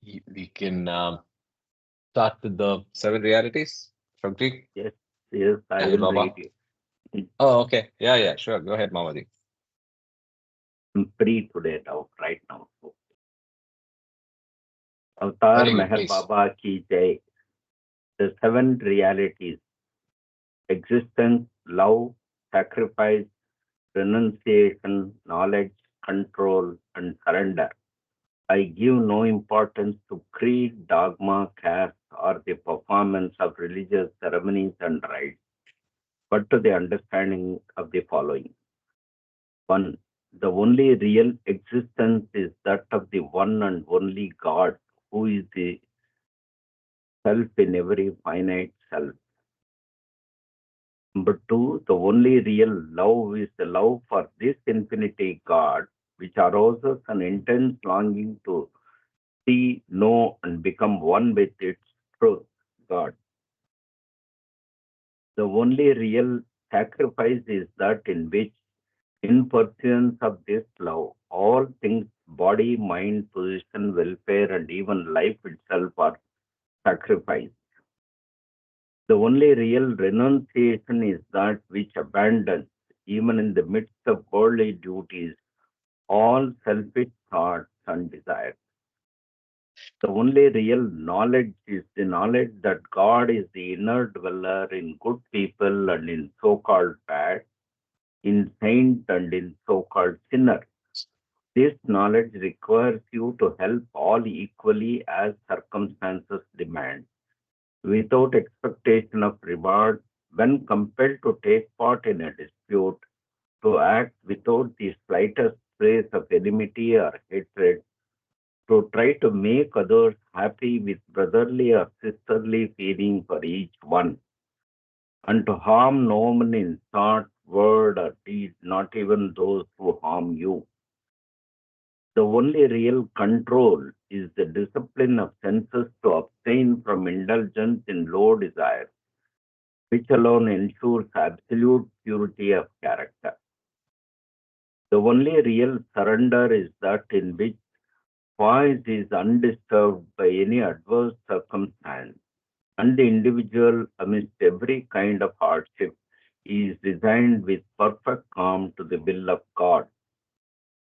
we can start with the seven realities from Greek. Yes, yes, I Hey, will Baba. read it. Oh, okay. Yeah, yeah, sure. Go ahead, Mamadi. I'm free today now, right now. Avatar Very good, Meher please. Baba Ki Jai. The seven realities: existence, love, sacrifice, renunciation, knowledge, control, and surrender. I give no importance to creed, dogma, caste, or the performance of religious ceremonies and rites, but to the understanding of the following. One, the only real existence is that of the one and only God, who is the self in every finite self. Number two, the only real love is the love for this infinity God, which arouses an intense longing to see, know, and become one with its truth, God. The only real sacrifice is that in which, in pursuance of this love, all things, body, mind, position, welfare, and even life itself are sacrificed. The only real renunciation is that which abandons, even in the midst of worldly duties, all selfish thoughts and desires. The only real knowledge is the knowledge that God is the inner dweller in good people and in so called bad, in saint and in so called sinner. This knowledge requires you to help all equally as circumstances demand, without expectation of reward, when compelled to take part in a dispute, to act without the slightest trace of enmity or hatred, to try to make others happy with brotherly or sisterly feeling for each one, and to harm no one in thought, word, or deed, not even those who harm you. The only real control is the discipline of senses to abstain from indulgence in low desires, which alone ensures absolute purity of character. The only real surrender is that in which voice is undisturbed by any adverse circumstance, and the individual, amidst every kind of hardship, is resigned with perfect calm to the will of God.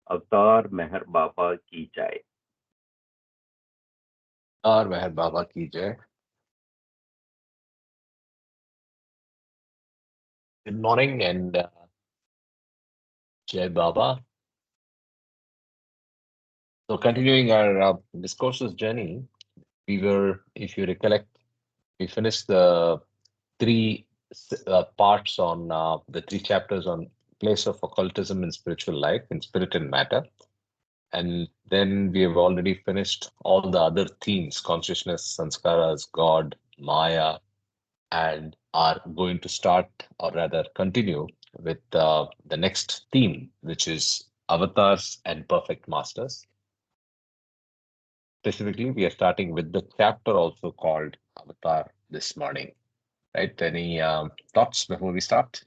Avatar Meher Baba Ki Jai. Ar Meher Baba ki jai. Good morning and Jai Baba. So, continuing our discourses journey, we were, if you recollect, we finished the three parts on the three chapters on place of occultism in spiritual life, in spirit and matter. And then we have already finished all the other themes, consciousness, sanskaras, God, Maya, and are going to start or rather continue with the next theme, which is avatars and perfect masters. Specifically, we are starting with the chapter also called Avatar this morning. Right? Any thoughts before we start?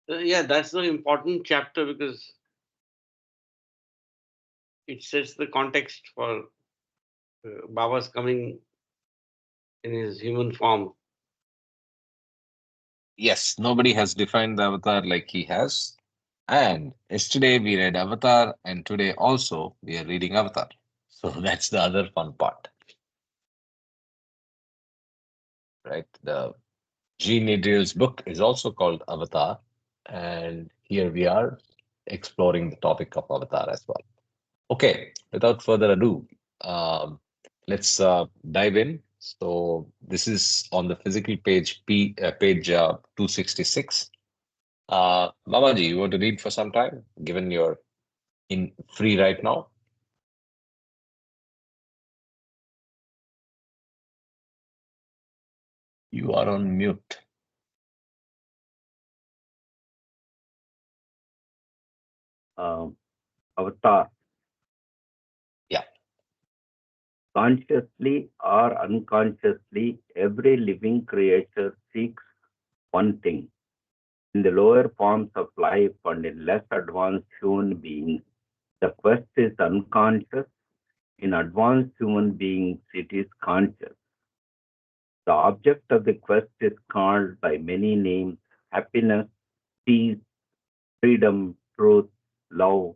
Yeah, that's the important chapter because it sets the context for Baba's coming in his human form. Yes, nobody has defined the avatar like he has. And yesterday we read Avatar, and today also we are reading Avatar. So that's the other fun part, right? The Gene Adriel's book is also called Avatar, and here we are exploring the topic of Avatar as well. Okay, without further ado, um, let's dive in. So this is on the physical page, page 266. Mamaji, you want to read for some time, given you're in free right now? You are on mute. Avatar. Yeah. Consciously or unconsciously, every living creature seeks one thing. In the lower forms of life and in less advanced human beings, The quest is unconscious. In advanced human beings, it is conscious. The object of the quest is called by many names: happiness, peace, freedom, truth, love,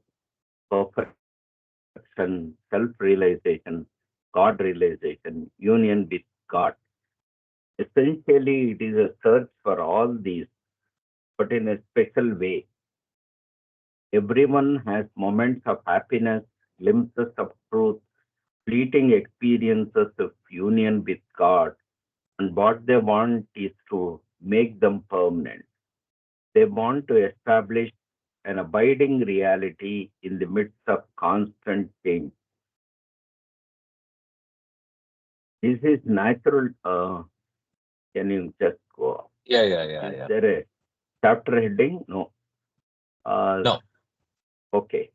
perfection, self-realization, God realization, union with God. Essentially, it is a search for all these, but in a special way. Everyone has moments of happiness, glimpses of truth, fleeting experiences of union with God, and what they want is to make them permanent. They want to establish an abiding reality in the midst of constant change. This is natural. Can you just go? Is Yeah. there a chapter heading? No. No, Okay.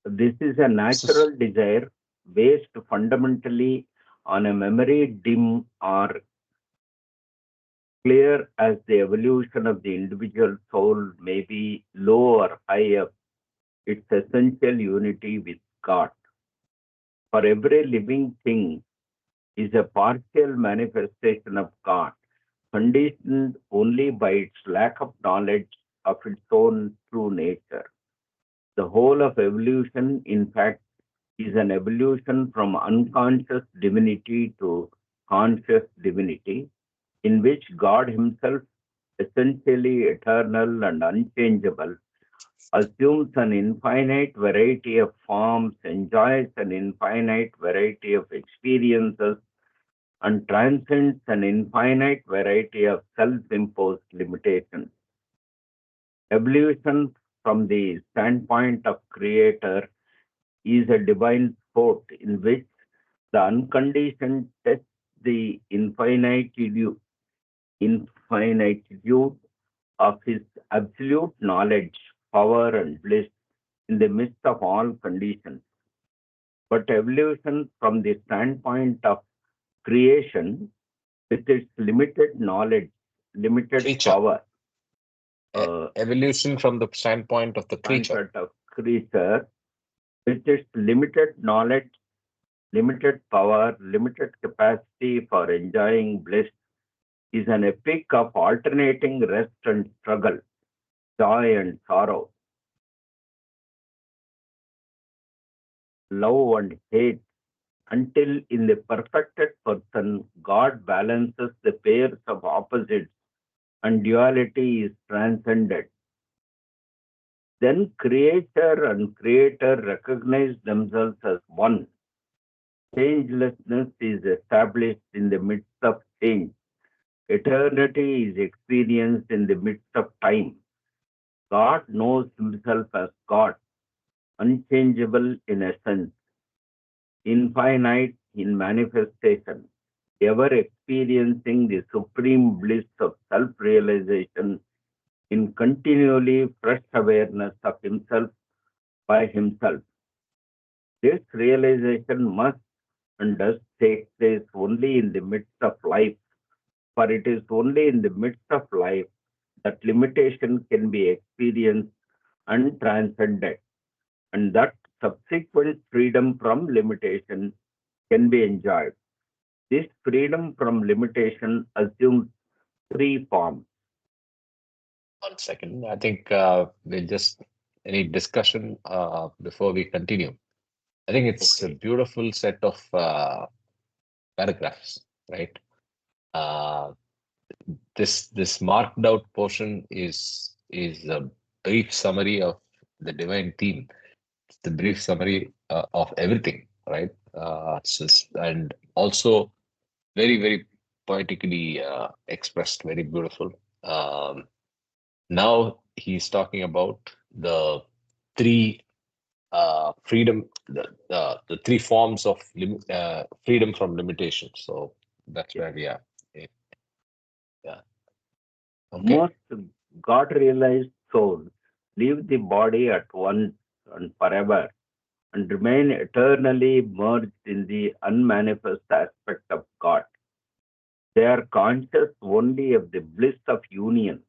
This is a this is natural desire based fundamentally on a memory dim or clear as the evolution of the individual soul may be low or high of its essential unity with God. For every living thing is a partial manifestation of God, conditioned only by its lack of knowledge of its own true nature. The whole of evolution, in fact, is an evolution from unconscious divinity to conscious divinity, in which God Himself, essentially eternal and unchangeable, assumes an infinite variety of forms, enjoys an infinite variety of experiences, and transcends an infinite variety of self-imposed limitations. Evolution from the standpoint of creator is a divine sport in which the unconditioned tests the infinitude of his absolute knowledge, power, and bliss in the midst of all conditions. But evolution from the standpoint of creation, with its limited knowledge, limited creature. power, Evolution from the standpoint of the creature. standpoint of creature, with its limited knowledge, limited power, limited capacity for enjoying bliss, is an epic of alternating rest and struggle, joy and sorrow, love and hate, until in the perfected person, God balances the pairs of opposites and duality is transcended. Then creator and creator recognize themselves as one. Changelessness is established in the midst of change. Eternity is experienced in the midst of time. God knows himself as God, unchangeable in essence, infinite in manifestation, ever experiencing the supreme bliss of self-realization in continually fresh awareness of himself by himself. This realization must and does take place only in the midst of life, for it is only in the midst of life that limitation can be experienced and transcended, and that subsequent freedom from limitation can be enjoyed. This freedom from limitation assumes three forms. 1 second. I think we'll just any discussion before we continue. I think it's a Okay. beautiful set of paragraphs, right? Uh, this marked out portion is a brief summary of the divine theme. It's the brief summary of everything, right? And also very poetically expressed, very beautiful. Um, Now he's talking about the three the three forms of freedom from limitation. So that's Yes. where we are. Eh, Yeah. Okay. Most God realized souls leave the body at once and forever and remain eternally merged in the unmanifest aspect of God. They are conscious only of the bliss of union.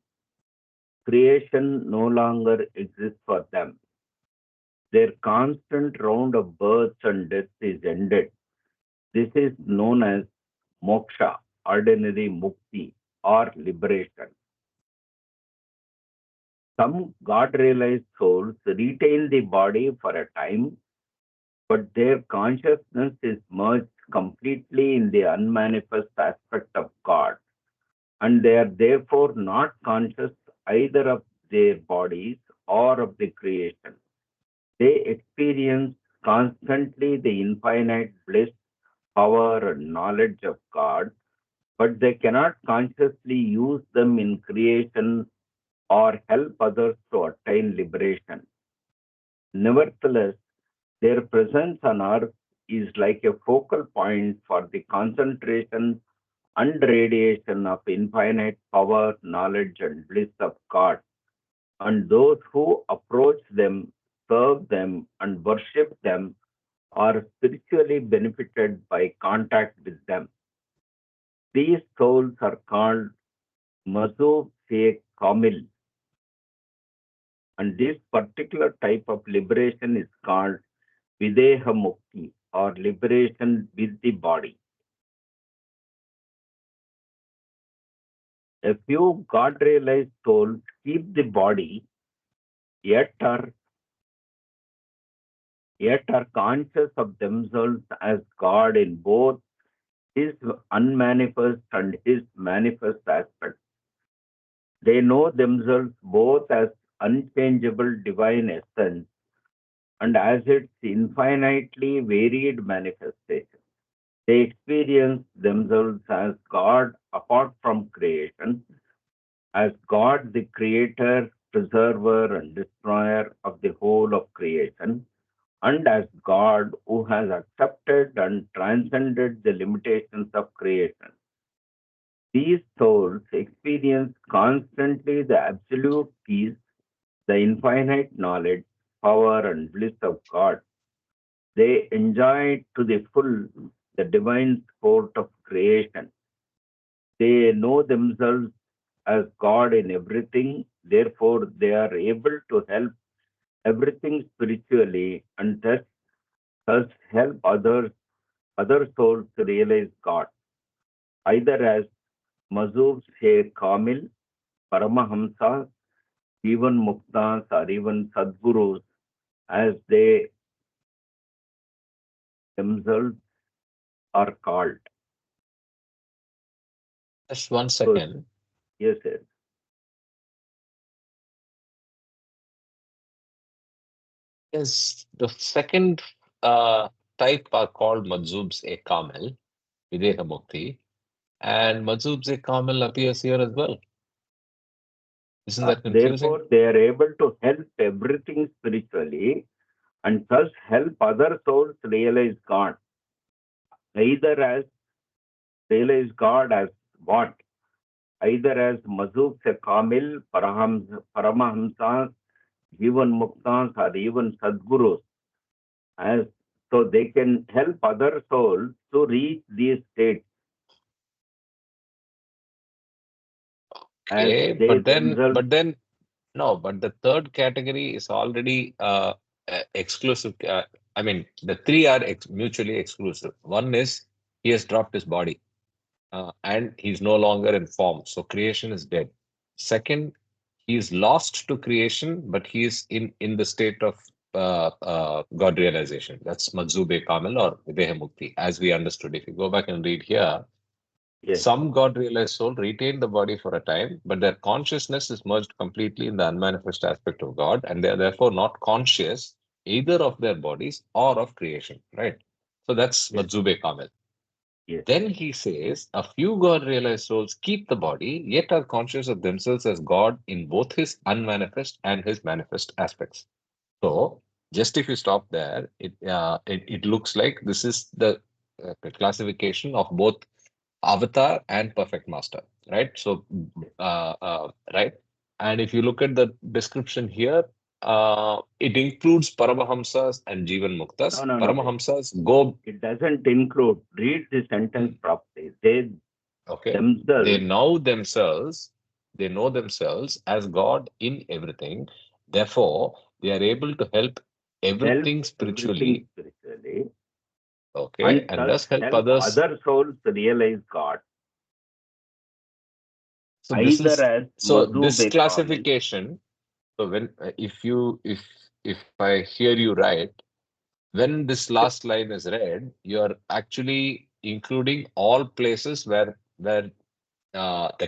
Creation no longer exists for them. their constant round of births and deaths is ended. This is known as moksha, ordinary mukti, or liberation. Some God realized souls retain the body for a time, but their consciousness is merged completely in the unmanifest aspect of God, and they are therefore not conscious either of their bodies or of the creation. They experience constantly the infinite bliss, power, and knowledge of God, but they cannot consciously use them in creation or help others to attain liberation. Nevertheless, their presence on earth is like a focal point for the concentration and radiation of infinite power, knowledge, and bliss of God. And those who approach them, serve them, and worship them are spiritually benefited by contact with them. These souls are called Mazub Se Kamil, and this particular type of liberation is called Videha Mukti, or liberation with the body. A few God realized souls keep the body, yet are conscious of themselves as God in both His unmanifest and His manifest aspects. They know themselves both as unchangeable divine essence and as its infinitely varied manifestation. They experience themselves as God apart from creation, as God the creator, preserver, and destroyer of the whole of creation, and as God who has accepted and transcended the limitations of creation. These souls experience constantly the absolute peace, the infinite knowledge, power, and bliss of God. They enjoy to the full the divine sport of creation. They know themselves as God in everything, therefore, they are able to help everything spiritually and thus help other souls to realize God, either as Mazub Se Kamil, Paramahamsas, even Muktas, or even Sadgurus, as they themselves are called. Just one So, second. yes, sir. Yes, the second type are called Majzubs e Kamil, Videha Mukti, and Majzubs e Kamil appears here as well. Isn't that confusing? Therefore, they are able to help everything spiritually and thus help other souls realize God, either as realize God as what? Either as Mazuk se Kamil, Paramahamsas, even Muktas, or even Sadgurus, as so they can help other souls to reach these states as Okay, they themselves. no, but the third category is already exclusive. I mean, the three are mutually exclusive. One is he has dropped his body and he's no longer in form, so creation is dead. Second, he is lost to creation, but he is in the state of God realization. That's Majzube Kamil or Videha Mukti, as we understood. If you go back and read here, Yes, some God realized soul retain the body for a time, but their consciousness is merged completely in the unmanifest aspect of God, and they are therefore not conscious either of their bodies or of creation. Right? So that's yes, Majzube Kamil. yes, Then he says, a few God realized souls keep the body, yet are conscious of themselves as God in both his unmanifest and his manifest aspects. So, just if you stop there, it looks like this is the classification of both avatar and perfect master, right? So right, and if you look at the description here, it includes paramahamsas and jivan no, muktas. no, no. Paramahamsas go It doesn't include. Read the sentence hmm, properly. They okay, they themselves. know themselves, they know themselves as God in everything, therefore they are able to help everything spiritually, okay, and thus help others. Other souls realize God. So Either as this Mazube classification. So when if I hear you right, when this last line is read, you're actually including all places where the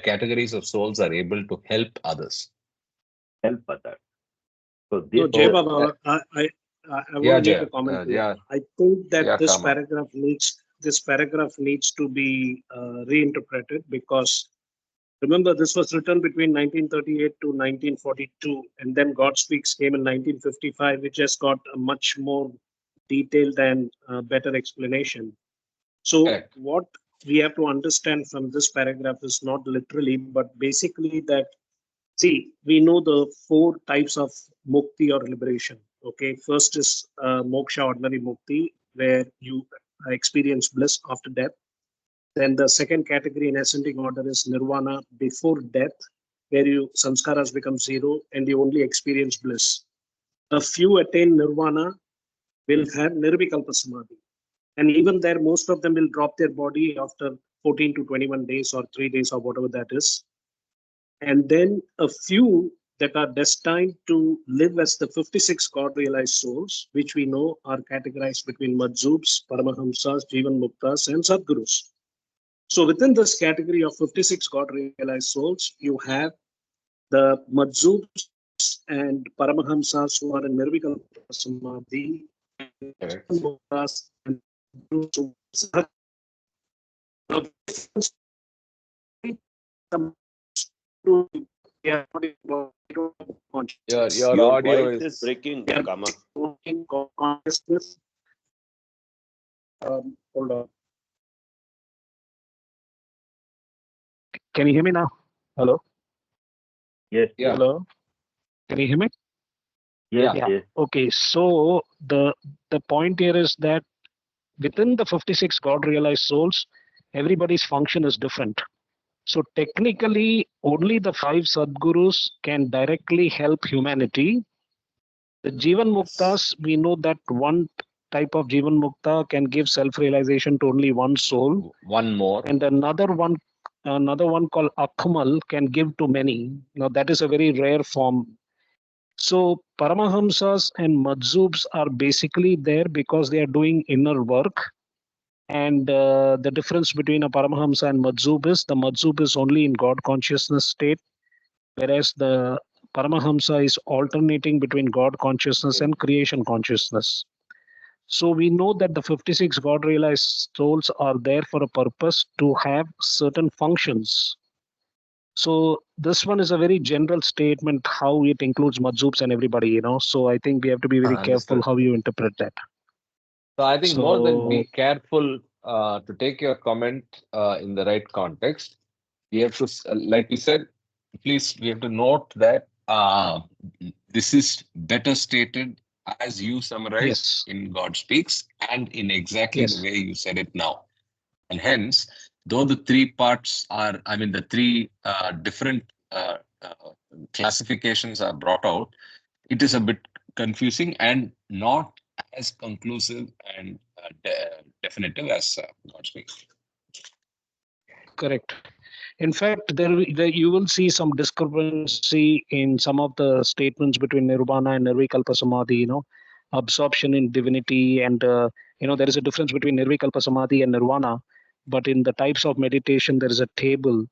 categories of souls are able to help others. help others. So No, this Jay Baba, I Yeah, want to make Jay. a comment here. Yeah, I think that yeah, this Kama. paragraph needs to be reinterpreted, because remember, this was written between 1938 to 1942, and then God Speaks came in 1955, which has got a much more detailed and better explanation. So Correct. what we have to understand from this paragraph is not literally, but basically that, see, we know the four types of mukti or liberation. Okay, first is moksha, ordinary mukti, where you experience bliss after death. Then the second category in ascending order is nirvana before death, where you sanskaras become zero and you only experience bliss. A few attain nirvana will have nirvikalpa samadhi. And even there, most of them will drop their body after 14 to 21 days or 3 days or whatever that is. And then a few that are destined to live as the 56 God realized souls, which we know are categorized between Majjubs, Paramahamsas, Jivan Muktas, and Sadgurus. So within this category of 56 God realized souls, you have the Majjubs and Paramahamsas who are in Nirvikalpa Samadhi, Correct. Muktas, and Your Your audio voice is is breaking, Kama. consciousness. Hold on. Can you hear me now? Hello? Yes, yeah, Hello? Can you hear me? yes, yeah. yes. Okay, so the point here is that within the 56 God realized souls, everybody's function is different. So technically, only the 5 Sadgurus can directly help humanity. The Jivan Muktas, we know that one type of Jivan Mukta can give self-realization to only one soul, One more. and another one called Akmal can give to many. Now that is a very rare form. So Paramahamsas and Majjubs are basically there because they are doing inner work. And the difference between a Paramahamsa and Majjub is the Majjub is only in God consciousness state, whereas the Paramahamsa is alternating between God consciousness and creation consciousness. So we know that the 56 God realized souls are there for a purpose to have certain functions. So this one is a very general statement, how it includes Majjubs and everybody, So I think we have to be very careful Understood. how you interpret that. So I think more than So be careful to take your comment in the right context, we have to, like you said, please, we have to note that this is better stated as you summarized yes, in God Speaks and in exactly the yes, way you said it now. And hence, though the three parts are, I mean, the three different classifications are brought out, it is a bit confusing and not as conclusive and definitive as God Speaks. correct. In fact, there you will see some discrepancy in some of the statements between Nirvana and Nirvikalpa Samadhi, absorption in divinity. And, there is a difference between Nirvikalpa Samadhi and Nirvana. But in the types of meditation, there is a table,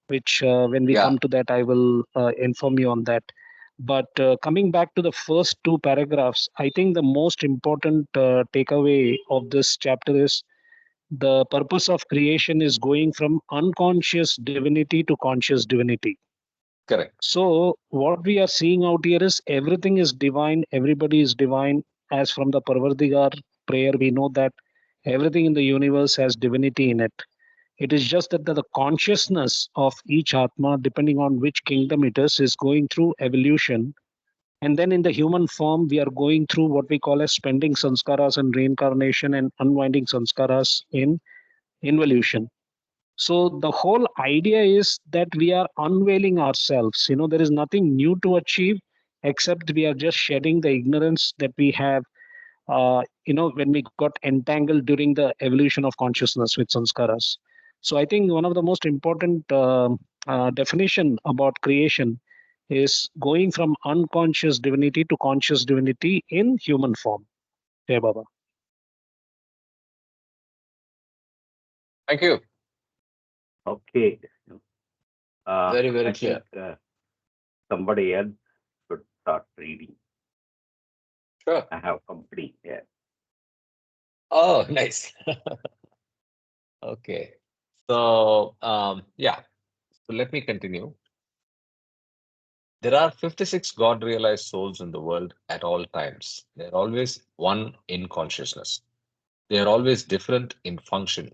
which when we Yeah, come to that, I will inform you on that. But coming back to the first two paragraphs, I think the most important takeaway of this chapter is the purpose of creation is going from unconscious divinity to conscious divinity. correct. So what we are seeing out here is everything is divine, everybody is divine. As from the Parvardigar prayer, we know that everything in the universe has divinity in it. It is just that the consciousness of each Atma, depending on which kingdom it is going through evolution. And then in the human form, we are going through what we call as spending sanskaras and reincarnation and unwinding sanskaras in involution. So the whole idea is that we are unveiling ourselves. There is nothing new to achieve. except we are just shedding the ignorance that we have, when we got entangled during the evolution of consciousness with sanskaras. So I think one of the most important definition about creation is going from unconscious divinity to conscious divinity in human form. Hey, Baba. Thank you. Okay. Very, very I clear. think somebody else should start reading. Sure. I have company here. Oh, nice. Okay. So, yeah. So let me continue. There are 56 God realized souls in the world at all times. They're always one in consciousness. They are always different in function.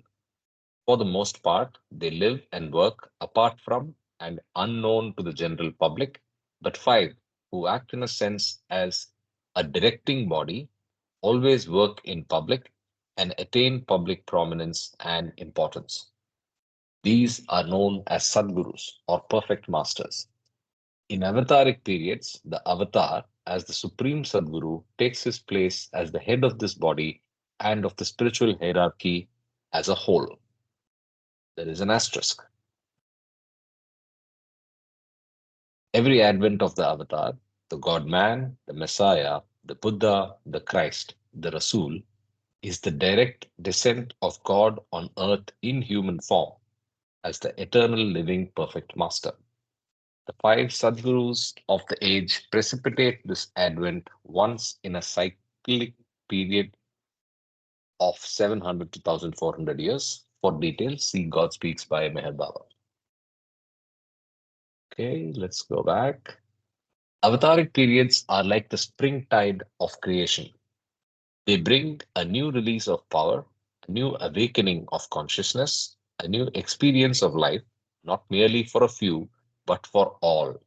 For the most part, they live and work apart from and unknown to the general public, but five, who act in a sense as a directing body, always work in public and attain public prominence and importance. These are known as Sadgurus or perfect masters. In avataric periods, the avatar, as the supreme Sadguru, takes his place as the head of this body and of the spiritual hierarchy as a whole. There is an asterisk. Every advent of the avatar, the God man, the Messiah, the Buddha, the Christ, the Rasul, is the direct descent of God on earth in human form as the eternal living perfect master. The five Sadgurus of the age precipitate this advent once in a cyclic period of 700 to 1400 years. For details, see God Speaks by Meher Baba. Okay, let's go back. Avataric periods are like the spring tide of creation. They bring a new release of power, a new awakening of consciousness, a new experience of life, not merely for a few, but for all.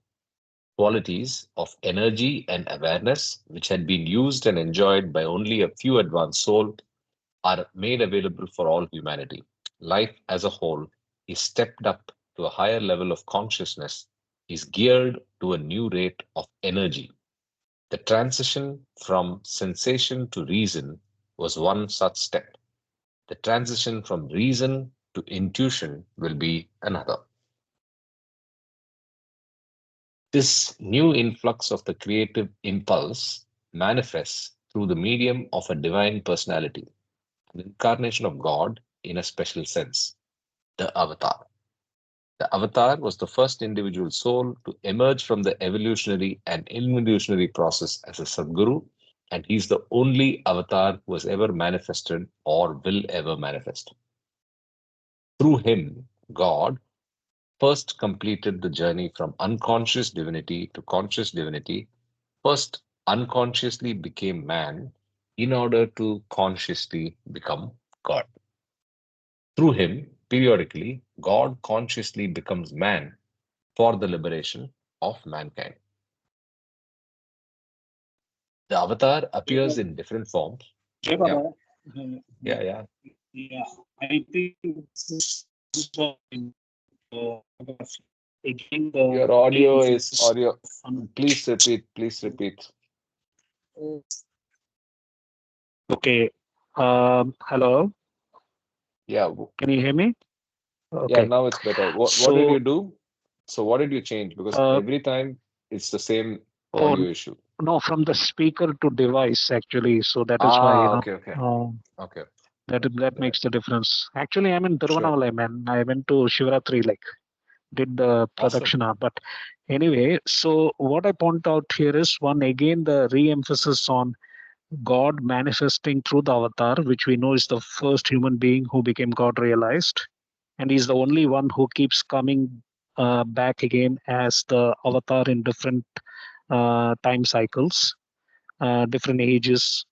Qualities of energy and awareness, which had been used and enjoyed by only a few advanced souls, are made available for all humanity. Life as a whole is stepped up to a higher level of consciousness, is geared to a new rate of energy. The transition from sensation to reason was one such step. The transition from reason to intuition will be another. This new influx of the creative impulse manifests through the medium of a divine personality, an incarnation of God in a special sense, the avatar. The avatar was the first individual soul to emerge from the evolutionary and involutionary process as a Sadguru, and he's the only avatar who has ever manifested or will ever manifest. Through him, God first completed the journey from unconscious divinity to conscious divinity, first unconsciously became man in order to consciously become God. Through him, periodically, God consciously becomes man for the liberation of mankind. The avatar appears in different forms. Jai Yeah, Baba. yeah, yeah. Yeah, I think this is again the Your audio is re-emphasis audio. on. Please repeat. Please repeat. Okay. Hello. Yeah, Can you hear me? yeah. Okay. Now it's better. What did you So, do? So what did you change? Because uh, every time it's the same oh audio issue. no, from the speaker to device actually. So that is why, Ah, okay, okay, okay. that Right. makes the difference. Actually, I'm in Sure. Tiruvannamalai, man. I went to Shivaratri, like did the Awesome. pradakshina. But anyway, so what I point out here is one again the re-emphasis on God manifesting through the avatar, which we know is the first human being who became God realized, and he's the only one who keeps coming back again as the avatar in different time cycles, different ages.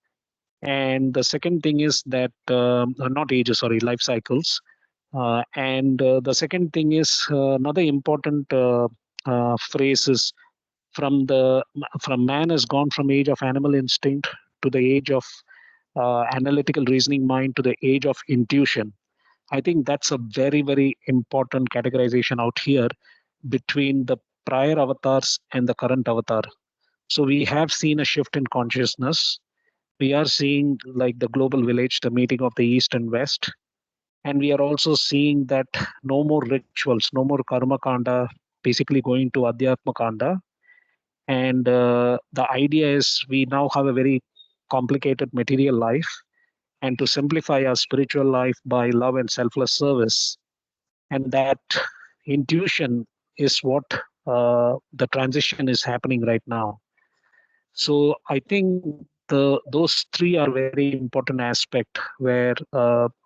And the second thing is that not ages, sorry, life cycles. And the second thing is another important phrase is from man has gone from age of animal instinct to the age of analytical reasoning mind to the age of intuition. I think that's a very, very important categorization out here between the prior avatars and the current avatar. So we have seen a shift in consciousness. We are seeing like the global village, the meeting of the East and West. And we are also seeing that no more rituals, no more karma kanda, basically going to adhyatma kanda. And the idea is we now have a very complicated material life. And to simplify our spiritual life by love and selfless service, and that intuition is what the transition is happening right now. So I think those three are very important aspect where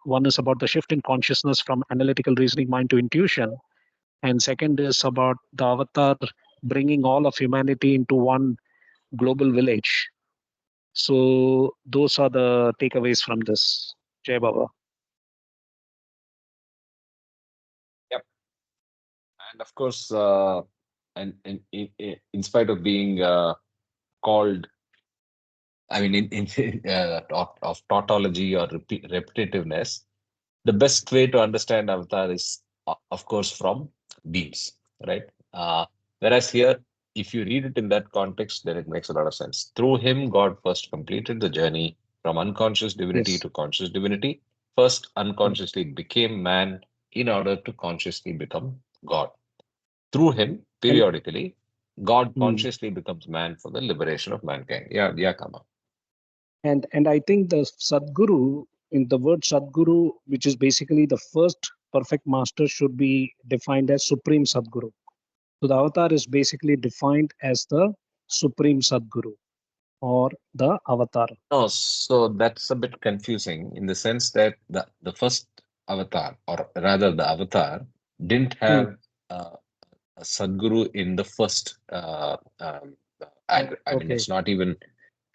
one is about the shift in consciousness from analytical reasoning mind to intuition, and second is about the avatar bringing all of humanity into one global village. So those are the takeaways from this. Jai Baba. Yep. And of course, and in spite of being called, I mean, of tautology or repetitiveness, the best way to understand avatar is, of course, from beings, right? Whereas here, if you read it in that context, then it makes a lot of sense. Through him, God first completed the journey from unconscious divinity Yes. to conscious divinity. First, Correct. unconsciously became man in order to consciously become God. Through him, And periodically, God mm, consciously becomes man for the liberation of mankind. Yeah, yeah, Kama. and I think the Sadguru, in the word Sadguru, which is basically the first perfect master, should be defined as Supreme Sadguru. So the avatar is basically defined as the Supreme Sadguru or the avatar. No, so that's a bit confusing in the sense that the first avatar, or rather the avatar, didn't Hmm. have a Sadguru in the first. I mean, Okay. it's not even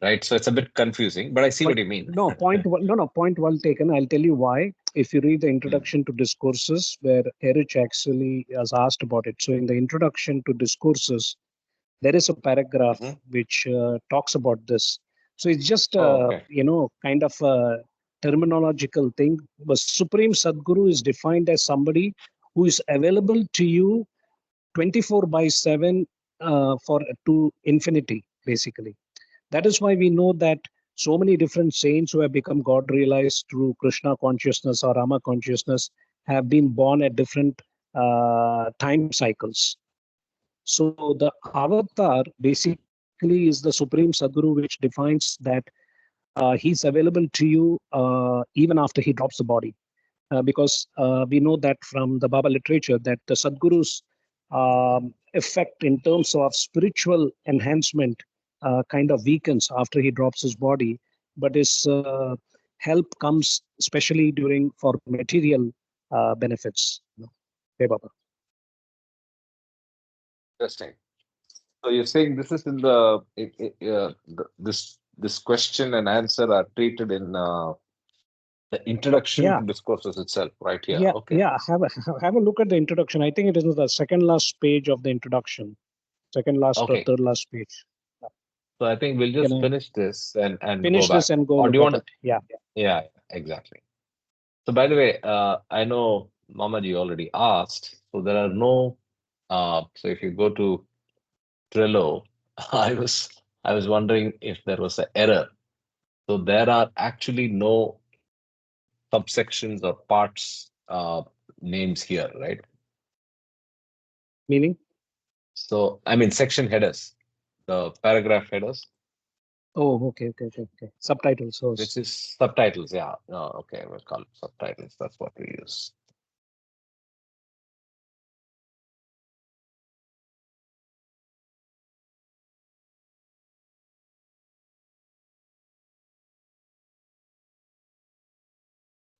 right. So it's a bit confusing, but I see But what you mean. no, point well taken. I'll tell you why. If you read the Hmm. introduction to Discourses, where Erich actually has asked about it. So in the introduction to Discourses, there is a paragraph Mhm. which talks about this. So it's just Oh, okay. kind of a terminological thing. But Supreme Sadguru is defined as somebody who is available to you 24/7 for to infinity, basically. That is why we know that so many different saints who have become God realized through Krishna consciousness or Rama consciousness have been born at different time cycles. So the avatar basically is the Supreme Sadguru, which defines that he's available to you even after he drops the body. Because we know that from the Baba literature that the Sadguru's effect in terms of spiritual enhancement kind of weakens after he drops his body, but his help comes especially during for material benefits. Hey, Baba. Interesting. So you're saying this is in this question and answer are treated in the introduction Yeah, to discourses itself, right here. yeah, Okay. yeah. Have a look at the introduction. I think it is the second last page of the introduction, second last or Okay. third last page. So I think we'll Can just I finish this and go finish back. this and go Or do look you at want to? it? Yeah. Yeah, exactly. So by the way, I know Mamaji already asked. So there are no. So if you go to Trello, I was wondering if there was an error. So there are actually no subsections or parts names here, right? Meaning? So I mean section headers, the paragraph headers, Oh, okay. Subtitles. So, which is subtitles. Yeah. Oh, okay, we'll call it subtitles. That's what we use.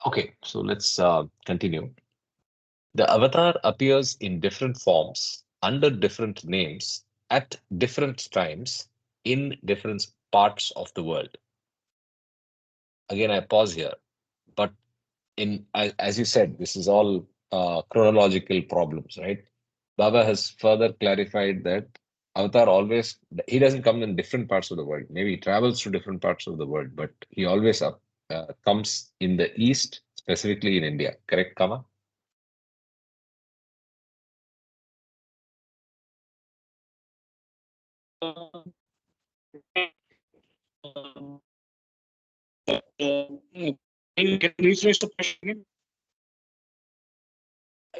Okay, so let's continue. The avatar appears in different forms, under different names, at different times, in different parts of the world. Again, I pause here, but as you said, this is all chronological problems, right? Baba has further clarified that Avatar always, he doesn't come in different parts of the world. Maybe he travels to different parts of the world, but he always comes in the East, specifically in India. Correct, Kama? Can you please raise the question again?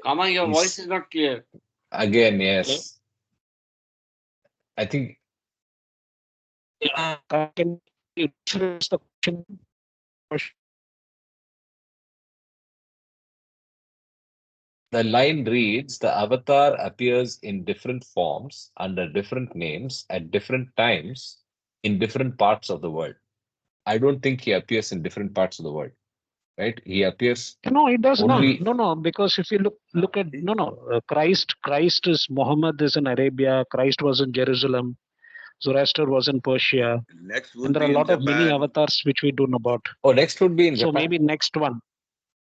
Kama, your voice is not clear. Again, yes. I think Can you raise the question? the line reads, the avatar appears in different forms under different names at different times in different parts of the world. I don't think he appears in different parts of the world, right? He appears No, it does only. not. No, because if you look at Christ is Muhammad is in Arabia. Christ was in Jerusalem. Zoroaster was in Persia. Next And would there are be a in lot of mini Japan. avatars which we don't know about. Oh, next would be in So Japan. maybe next one.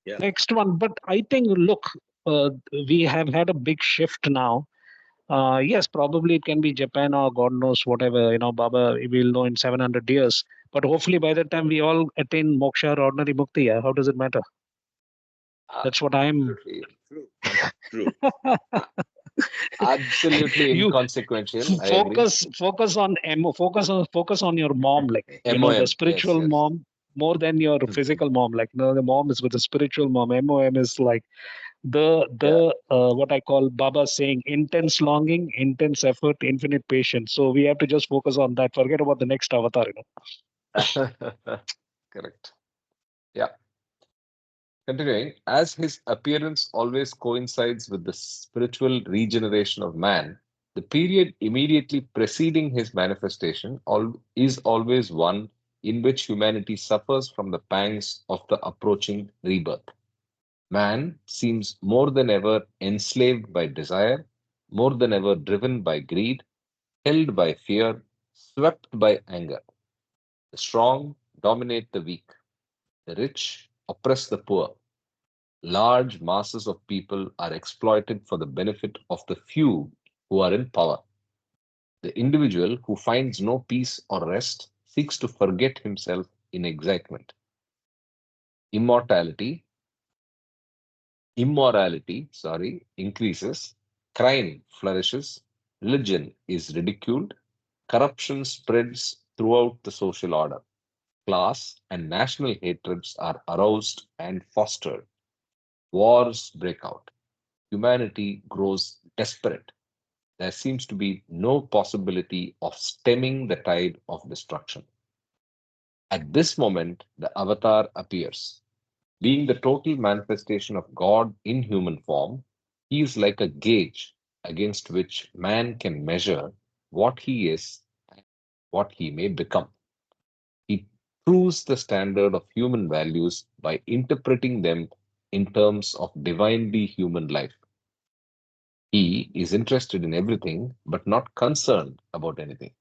Yeah. Next one. But I think, look, we have had a big shift now. Yes, probably it can be Japan or God knows whatever, Baba, we'll know in 700 years. But hopefully by the time we all attain moksha or ordinary mukti, how does it matter? That's what I'm. True. Absolutely You inconsequential. I agree. focus on focus on your mom, like MOM. the spiritual Yes. mom more than your physical mom. Like the mom is with the spiritual mom. MOM is like the what I call Baba saying intense longing, intense effort, infinite patience. So we have to just focus on that. Forget about the next avatar. Correct. Yeah. Continuing, as his appearance always coincides with the spiritual regeneration of man, the period immediately preceding his manifestation is always one in which humanity suffers from the pangs of the approaching rebirth. Man seems more than ever enslaved by desire, more than ever driven by greed, held by fear, swept by anger. The strong dominate the weak, the rich oppress the poor. Large masses of people are exploited for the benefit of the few who are in power. The individual who finds no peace or rest seeks to forget himself in excitement. Immorality, increases, crime flourishes, religion is ridiculed, corruption spreads throughout the social order. Class and national hatreds are aroused and fostered. Wars break out. Humanity grows desperate. There seems to be no possibility of stemming the tide of destruction. At this moment, the avatar appears. Being the total manifestation of God in human form, he is like a gauge against which man can measure what he is and what he may become. He proves the standard of human values by interpreting them in terms of divinely human life. He is interested in everything but not concerned about anything.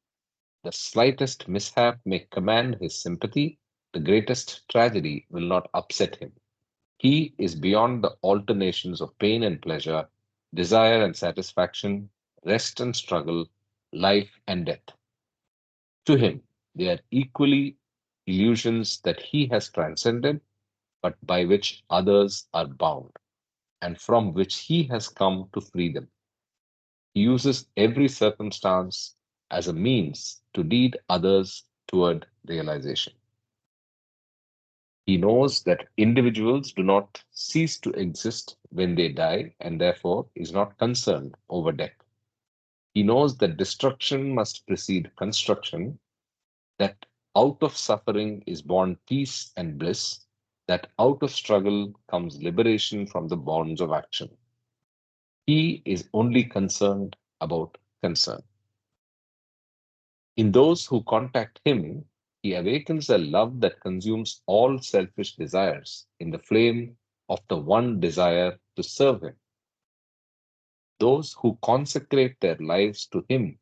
The slightest mishap may command his sympathy, the greatest tragedy will not upset him. He is beyond the alternations of pain and pleasure, desire and satisfaction, rest and struggle, life and death. To him, they are equally illusions that he has transcended, but by which others are bound, and from which he has come to free them. He uses every circumstance as a means to lead others toward realization. He knows that individuals do not cease to exist when they die and therefore is not concerned over death. He knows that destruction must precede construction, that out of suffering is born peace and bliss, that out of struggle comes liberation from the bonds of action. He is only concerned about concern. In those who contact him, he awakens a love that consumes all selfish desires in the flame of the one desire to serve him. Those who consecrate their lives to him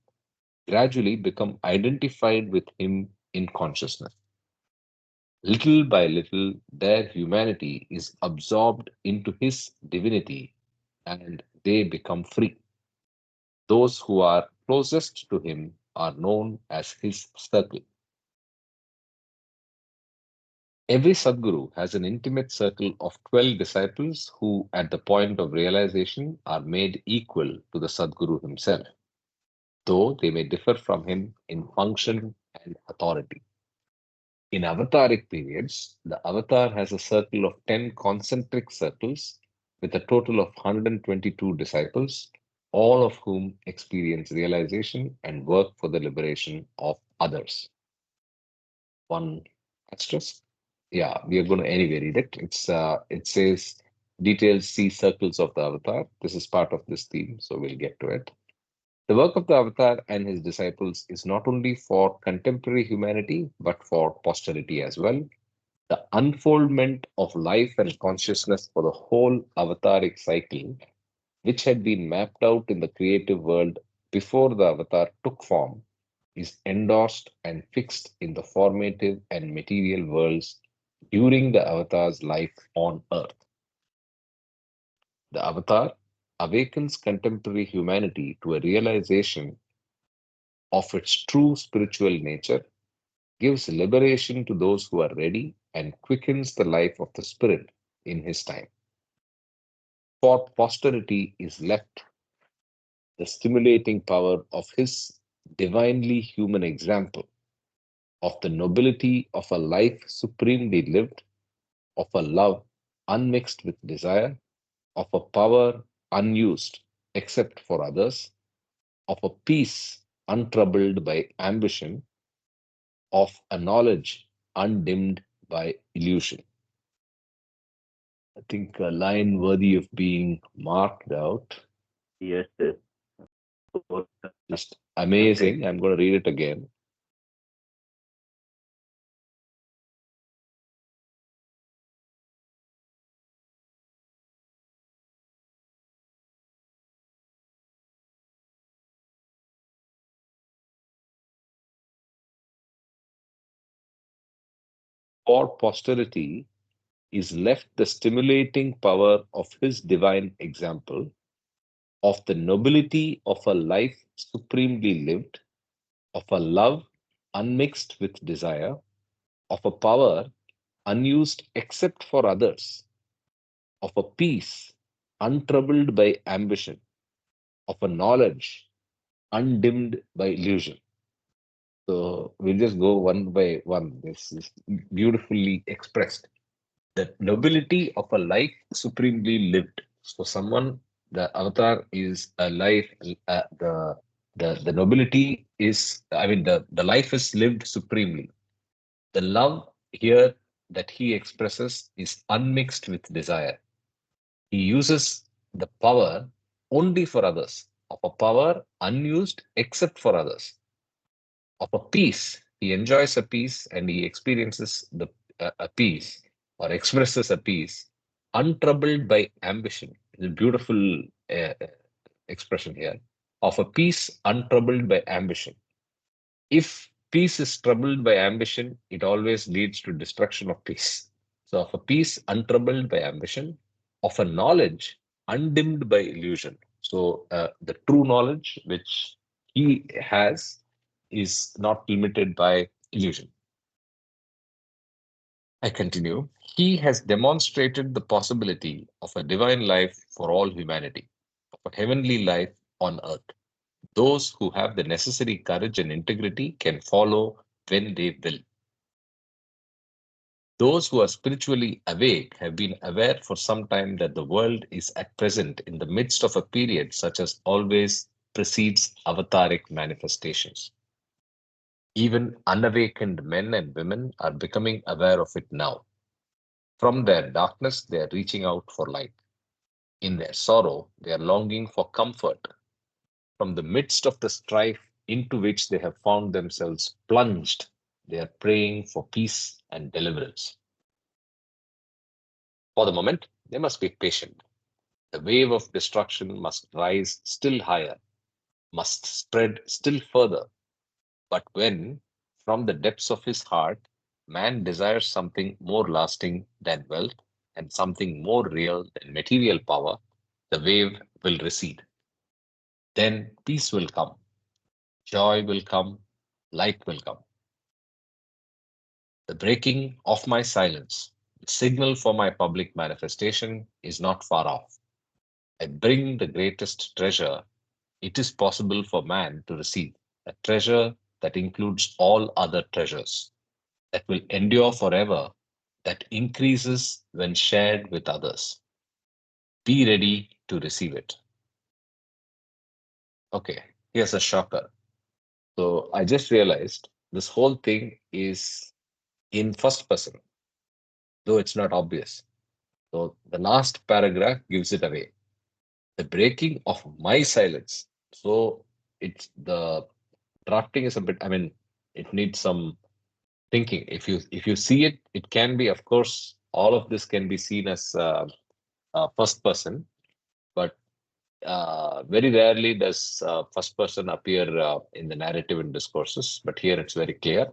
gradually become identified with him in consciousness. Little by little, their humanity is absorbed into his divinity and they become free. Those who are closest to him are known as his circle. Every Sadguru has an intimate circle of 12 disciples who, at the point of realization, are made equal to the Sadguru himself, though they may differ from him in function and authority. In avataric periods, the avatar has a circle of 10 concentric circles with a total of 122 disciples, all of whom experience realization and work for the liberation of others. One asterisk. Yeah, we are going to anyway read it. It says details see circles of the avatar. This is part of this theme, so we'll get to it. The work of the avatar and his disciples is not only for contemporary humanity, but for posterity as well. The unfoldment of life and consciousness for the whole avataric cycle, which had been mapped out in the creative world before the avatar took form, is endorsed and fixed in the formative and material worlds during the avatar's life on Earth. The avatar awakens contemporary humanity to a realization of its true spiritual nature, gives liberation to those who are ready, and quickens the life of the spirit in his time. For posterity is left the stimulating power of his divinely human example, of the nobility of a life supremely lived, of a love unmixed with desire, of a power unused except for others, of a peace untroubled by ambition, of a knowledge undimmed by illusion. I think a line worthy of being marked out. Yes, yes. Just amazing. I'm going to read it again. For posterity is left the stimulating power of his divine example, of the nobility of a life supremely lived, of a love unmixed with desire, of a power unused except for others, of a peace untroubled by ambition, of a knowledge undimmed by illusion. So we'll just go one by one. This is beautifully expressed. The nobility of a life supremely lived. So someone, the avatar is a life. The nobility is, I mean, the life is lived supremely. The love here that he expresses is unmixed with desire. He uses the power only for others, of a power unused except for others, of a peace. He enjoys a peace and he experiences a peace or expresses a peace untroubled by ambition. It's a beautiful uh, expression here of a peace untroubled by ambition. If peace is troubled by ambition, it always leads to destruction of peace. So, of a peace untroubled by ambition, of a knowledge undimmed by illusion. So, the true knowledge which he has is not limited by illusion. I continue. He has demonstrated the possibility of a divine life for all humanity, of a heavenly life on earth. Those who have the necessary courage and integrity can follow when they will. Those who are spiritually awake have been aware for some time that the world is at present in the midst of a period such as always precedes avataric manifestations. Even unawakened men and women are becoming aware of it now. From their darkness, they are reaching out for light. In their sorrow, they are longing for comfort. From the midst of the strife into which they have found themselves plunged, they are praying for peace and deliverance. For the moment, they must be patient. The wave of destruction must rise still higher, must spread still further. But when, from the depths of his heart, man desires something more lasting than wealth and something more real than material power, the wave will recede. Then peace will come, joy will come, light will come. The breaking of my silence, the signal for my public manifestation, is not far off. I bring the greatest treasure it is possible for man to receive, a treasure that includes all other treasures. that will endure forever, that increases when shared with others. Be ready to receive it. Okay, here's a shocker. So I just realized this whole thing is in first person, though it's not obvious. So the last paragraph gives it away. The breaking of my silence. So it's the drafting is a bit, I mean, it needs some thinking. If you see it, it can be, of course, all of this can be seen as first person, but very rarely does first person appear in the narrative and discourses. But here it's very clear.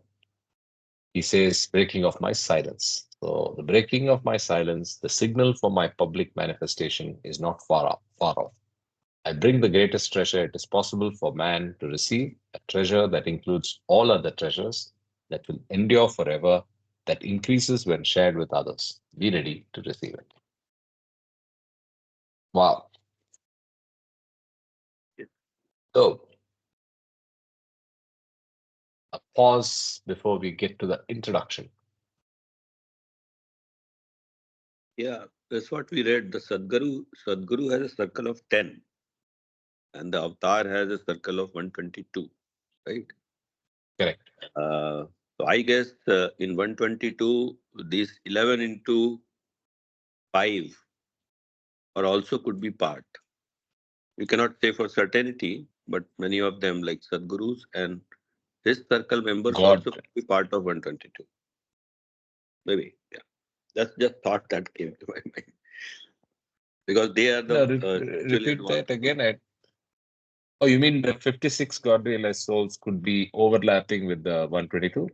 He says, breaking of my silence. So the breaking of my silence, the signal for my public manifestation is not far off. I bring the greatest treasure it is possible for man to receive, a treasure that includes all other treasures, that will endure forever, that increases when shared with others. Be ready to receive it. Wow. So, a pause before we get to the introduction. Yeah, that's what we read. The Sadguru has a circle of 10, and the avatar has a circle of 122, right? Correct. So I guess in 122, these 11 into 5 or also could be part. We cannot say for certainty, but many of them, like Sadgurus and his circle members, God. also could be part of 122. Maybe, yeah. That's just thought that came to my mind. Because they are the No, spiritually repeat advanced that again. Oh, you mean the 56 God realized souls could be overlapping with the 122?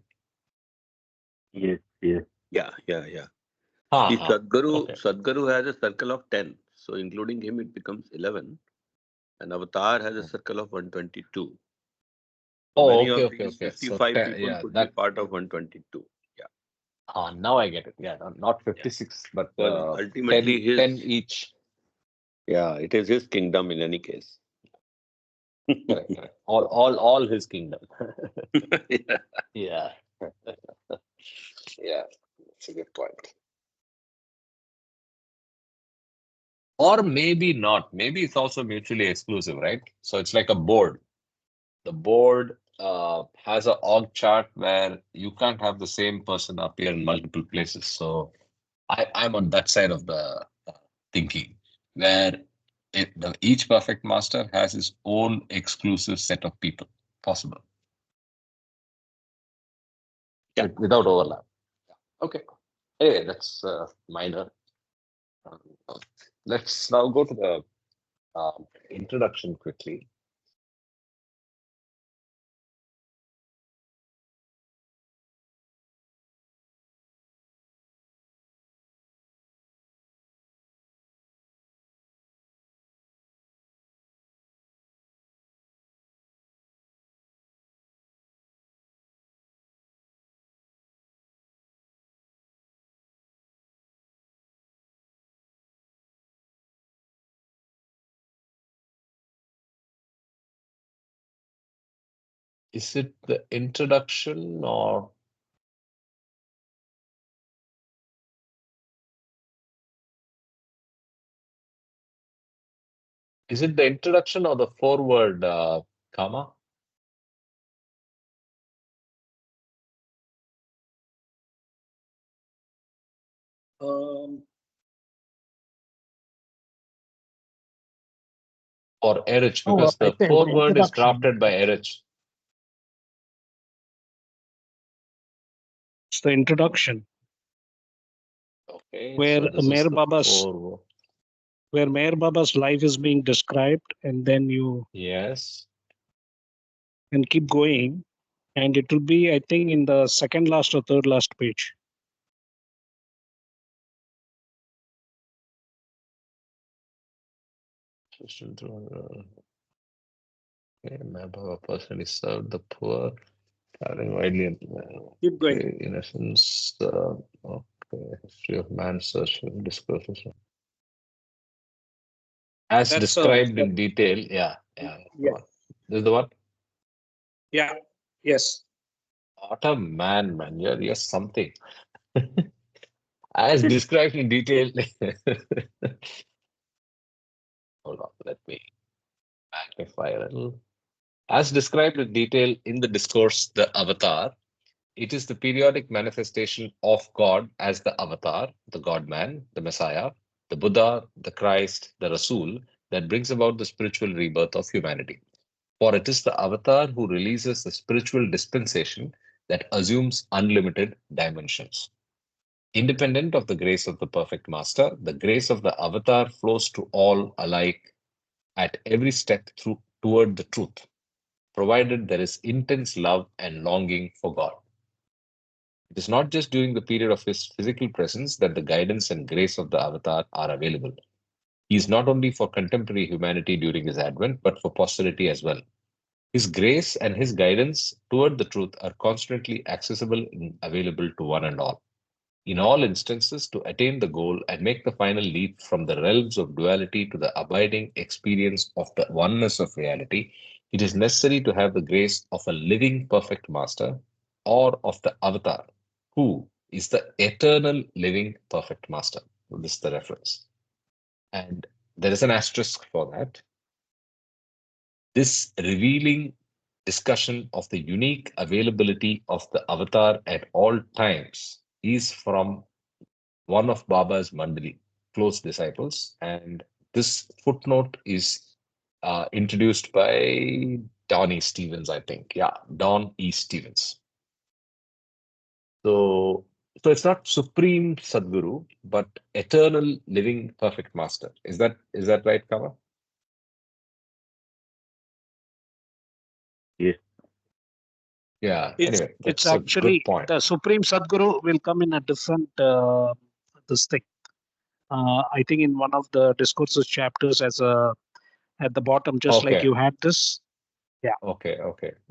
Yes, yes. Yeah, yeah, yeah. Ha See, ha. Okay. Sadguru has a circle of 10. So including him, it becomes 11. And Avatar has a circle of 122. So Oh, many okay, of okay, these okay. So 55 people yeah, could be that part of 122. Yeah. now I get it. Yeah, not Yeah. 56, but Because 10, ultimately 10 his, each. yeah, it is his kingdom in any case. Correct, correct. All his kingdom. Yeah. Yeah. Yeah, that's a good point. Or maybe not. Maybe it's also mutually exclusive, right? So it's like a board. The board has a org chart where you can't have the same person appear in multiple places. So I'm on that side of the thinking, where each perfect master has his own exclusive set of people possible. Yeah. Without overlap. Okay. Anyway, that's minor. Um, let's now go to the introduction quickly. Is it the introduction or is it the introduction or the forward, Kama? Um, Or Erich? oh, Because I the think foreword is introduction. drafted by Erich. It's the introduction Okay, where so this is Meher the Baba's foreword. where Meher Baba's life is being described, and then you Yes. can keep going, and it will be, I think, in the second last or third last page. Okay, Baba personally served the poor, traveling widely. Keep going. Okay, in essence, okay, history of man's social discourses. As That's described in detail, yeah. yeah, This is the one? yeah, yes. What a man, man. You're something. As described in detail. Hold on, let me magnify a little. As described in detail in the discourse, the avatar, it is the periodic manifestation of God as the avatar, the God man, the Messiah, the Buddha, the Christ, the Rasul, that brings about the spiritual rebirth of humanity. For it is the avatar who releases the spiritual dispensation that assumes unlimited dimensions. Independent of the grace of the perfect master, the grace of the avatar flows to all alike at every step toward the truth, provided there is intense love and longing for God. It is not just during the period of his physical presence that the guidance and grace of the avatar are available. He is not only for contemporary humanity during his advent, but for posterity as well. His grace and his guidance toward the truth are constantly accessible and available to one and all. In all instances, to attain the goal and make the final leap from the realms of duality to the abiding experience of the oneness of reality, it is necessary to have the grace of a living perfect master or of the avatar, who is the eternal living perfect master. This is the reference. And there is an asterisk for that. This revealing discussion of the unique availability of the avatar at all times is from one of Baba's Mandali, close disciples. And this footnote is introduced by Don E. Stevens, I think. Yeah, Don E. Stevens. So it's not Supreme Sadguru, but Eternal Living Perfect Master. Is that right, Kama? Yes. Yeah. It's Anyway, it's that's a good actually point. the Supreme Sadguru will come in a different this thing. I think in one of the discourses chapters as a at the bottom, just like Okay. you had this. Yeah. Okay.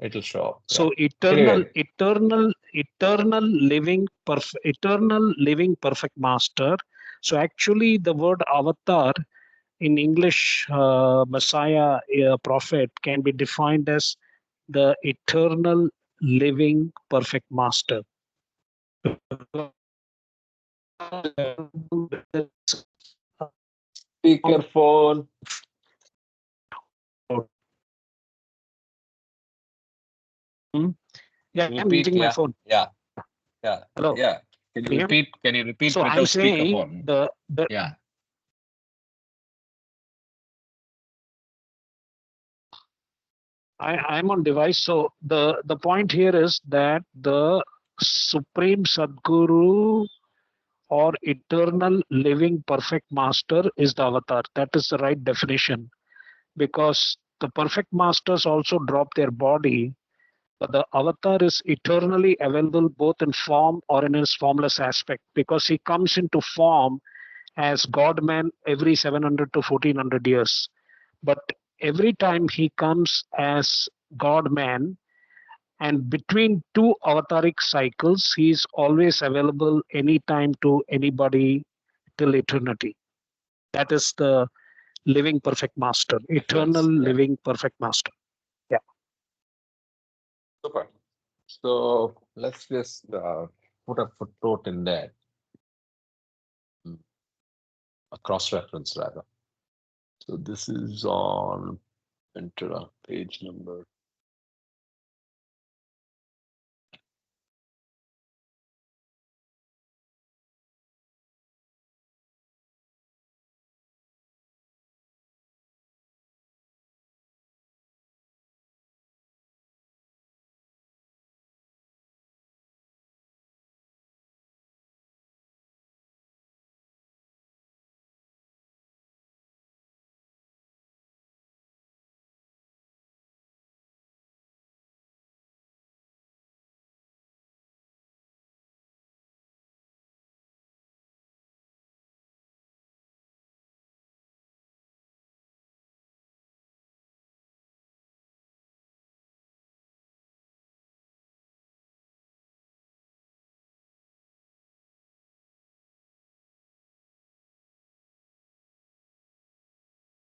It'll show up. Yeah. So eternal, Anyway, eternal living perfect master. So actually, the word avatar in English, Messiah, prophet, can be defined as the eternal living perfect master. speakerphone. Yeah, I'm Repeat. using my Yeah. phone. Yeah. Hello. Yeah. Can you Can you hear me? repeat? Can you repeat So I'm without saying speakerphone? the Yeah. I'm on device. So the point here is that the Supreme Sadguru or eternal living perfect master is the avatar. That is the right definition, because the perfect masters also drop their body, but the avatar is eternally available both in form or in his formless aspect, because he comes into form as God man every 700 to 1400 years. But every time he comes as God man, and between two avataric cycles, he is always available anytime to anybody till eternity. That is the living perfect master, eternal Difference. Yeah. living perfect master. Yeah. Super. So let's just put a footnote in there, a cross reference rather. So this is on enter page number.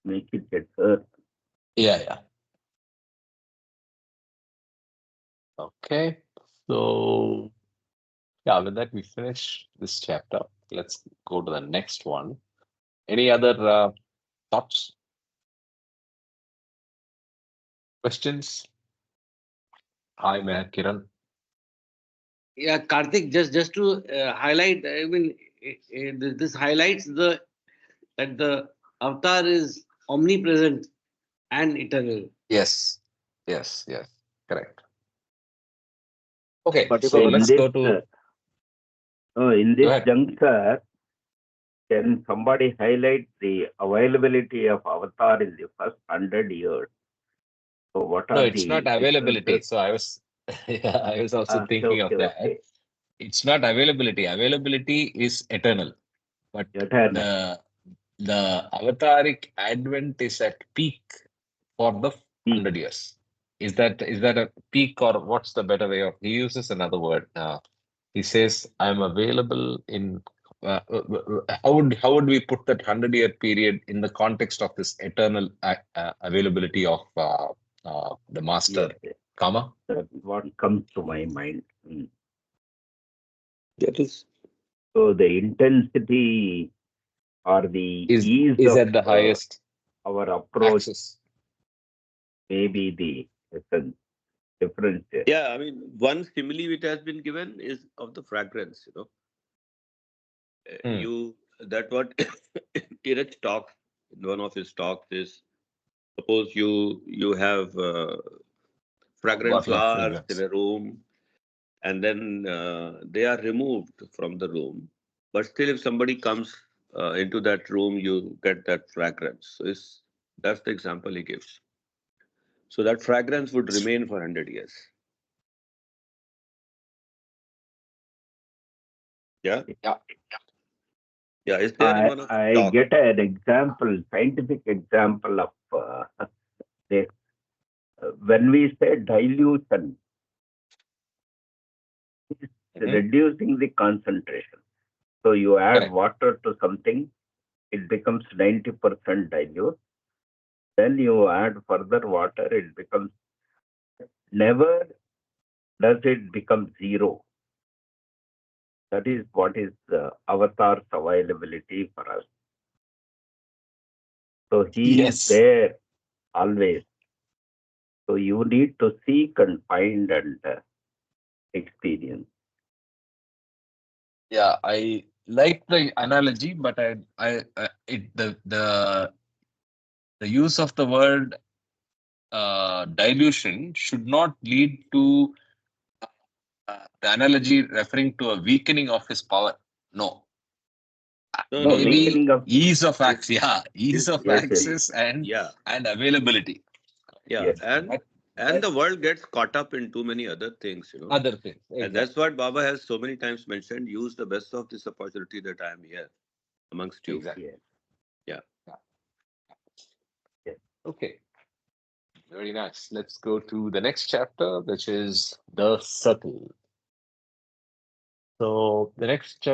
Make it better. Yeah. Okay. So, yeah, with that, we finish this chapter. Let's go to the next one. Any other thoughts? Questions? Hi, Meher Kiran. Yeah, Karthik, just to highlight, I mean, this highlights that the avatar is omnipresent and eternal. Yes, yes, yes, correct. Okay, So so let's go to. in Go this ahead. juncture, can somebody highlight the availability of avatar in the first 100 years? So what No, are it's not the availability. differences? So yeah, I was also thinking of Okay, that. okay. It's not availability. Availability is eternal, but Eternal. the avataric advent is at peak for the Peak. 100 years. Is that a peak, or what's the better way of? He uses another word. He says, "I'm available in." How would we put that 100-year period in the context of this eternal availability of the master Yes, yes. karma? That's what comes to my mind. That is. So the intensity or the Is ease is of at the highest our approach axis. may be the essence, difference there. Yeah, I mean, one simile which has been given is of the fragrance. Hmm. That what Tiraj talks in one of his talks is, suppose you have fragrant Bottle of flowers in fragrance. a room, and then they are removed from the room, but still if somebody comes into that room, you get that fragrance. So that's the example he gives. So that fragrance would remain for 100 years. Yeah. Yeah. Yeah, is there in one of his I talks? get an example, scientific example of this. When we say dilution, it's Mhm. reducing the concentration. So you add Correct. water to something, it becomes 90% dilute. Then you add further water, it becomes, never does it become zero. That is what is avatar's availability for us. So he is Yes. there always. So you need to seek and find and experience. Yeah, I like the analogy, but the use of the word dilution should not lead to the analogy referring to a weakening of his power. No, No, No, no, no. maybe weakening of, ease of This, access. Yeah, ease this, of yes, yes, access yeah, and availability. yeah, yes. and That, and the world gets caught up in too many other things. other things. And that's Exactly. what Baba has so many times mentioned. Use the best of this opportunity that I am here amongst you. Exactly. Yes, Yeah. Yeah. yes. Okay. Very nice. Let's go to the next chapter, which is the circle. So the next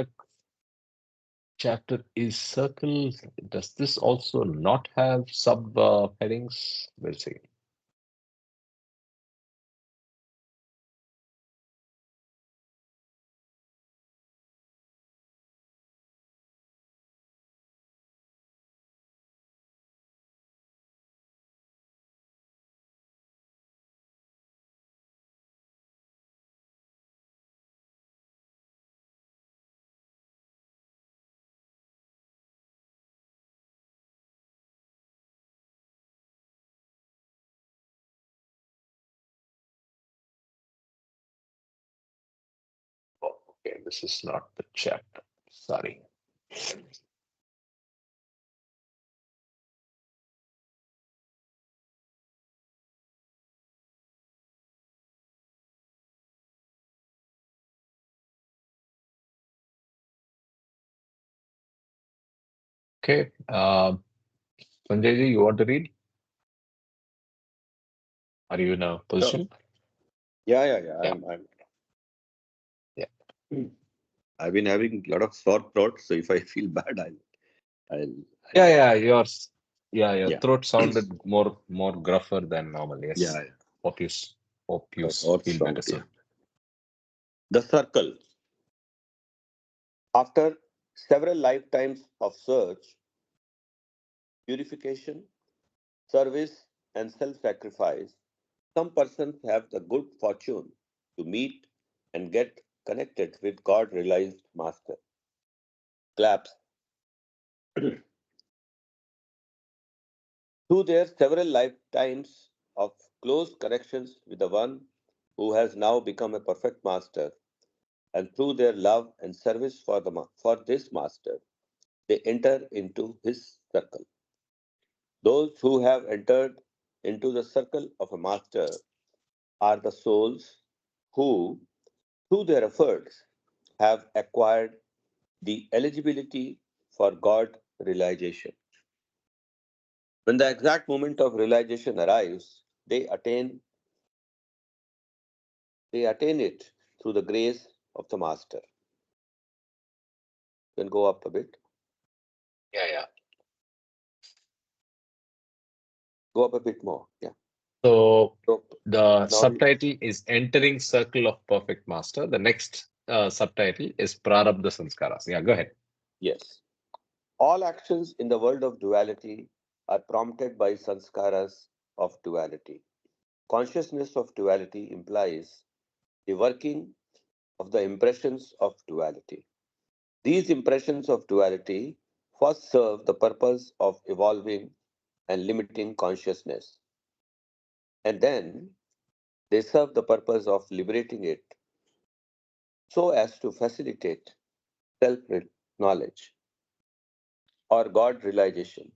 chapter is circle. Does this also not have sub headings? We'll see. Oh, okay, this is not the chapter. Sorry. Okay. Sanjay ji, you want to read? Are you in a Sure. position? Yeah. Yeah. Yeah. I've been having a lot of sore throat, so if I feel bad, I'll, Yeah, I'll yeah. Your yeah, throat sounded more gruffer than normal. yeah, Yes. Hope you yeah. feel better Sound, yeah. soon. The circle. After several lifetimes of search, purification, service, and self sacrifice, some persons have the good fortune to meet and get connected with God realized Master. Claps. Through their several lifetimes of close connections with the one who has now become a perfect master, and through their love and service for this master, they enter into his circle. Those who have entered into the circle of a master are the souls who, through their efforts, have acquired the eligibility for God realization. When the exact moment of realization arrives, they attain it through the grace of the Master. You can go up a bit. Yeah. Go up a bit more. Yeah. So So the now, subtitle is Entering Circle of Perfect Master. The next subtitle is Prarabdha Sanskaras. Yeah, go ahead. yes. All actions in the world of duality are prompted by sanskaras of duality. Consciousness of duality implies the working of the impressions of duality. These impressions of duality first serve the purpose of evolving and limiting consciousness, and then they serve the purpose of liberating it so as to facilitate self knowledge or God realization.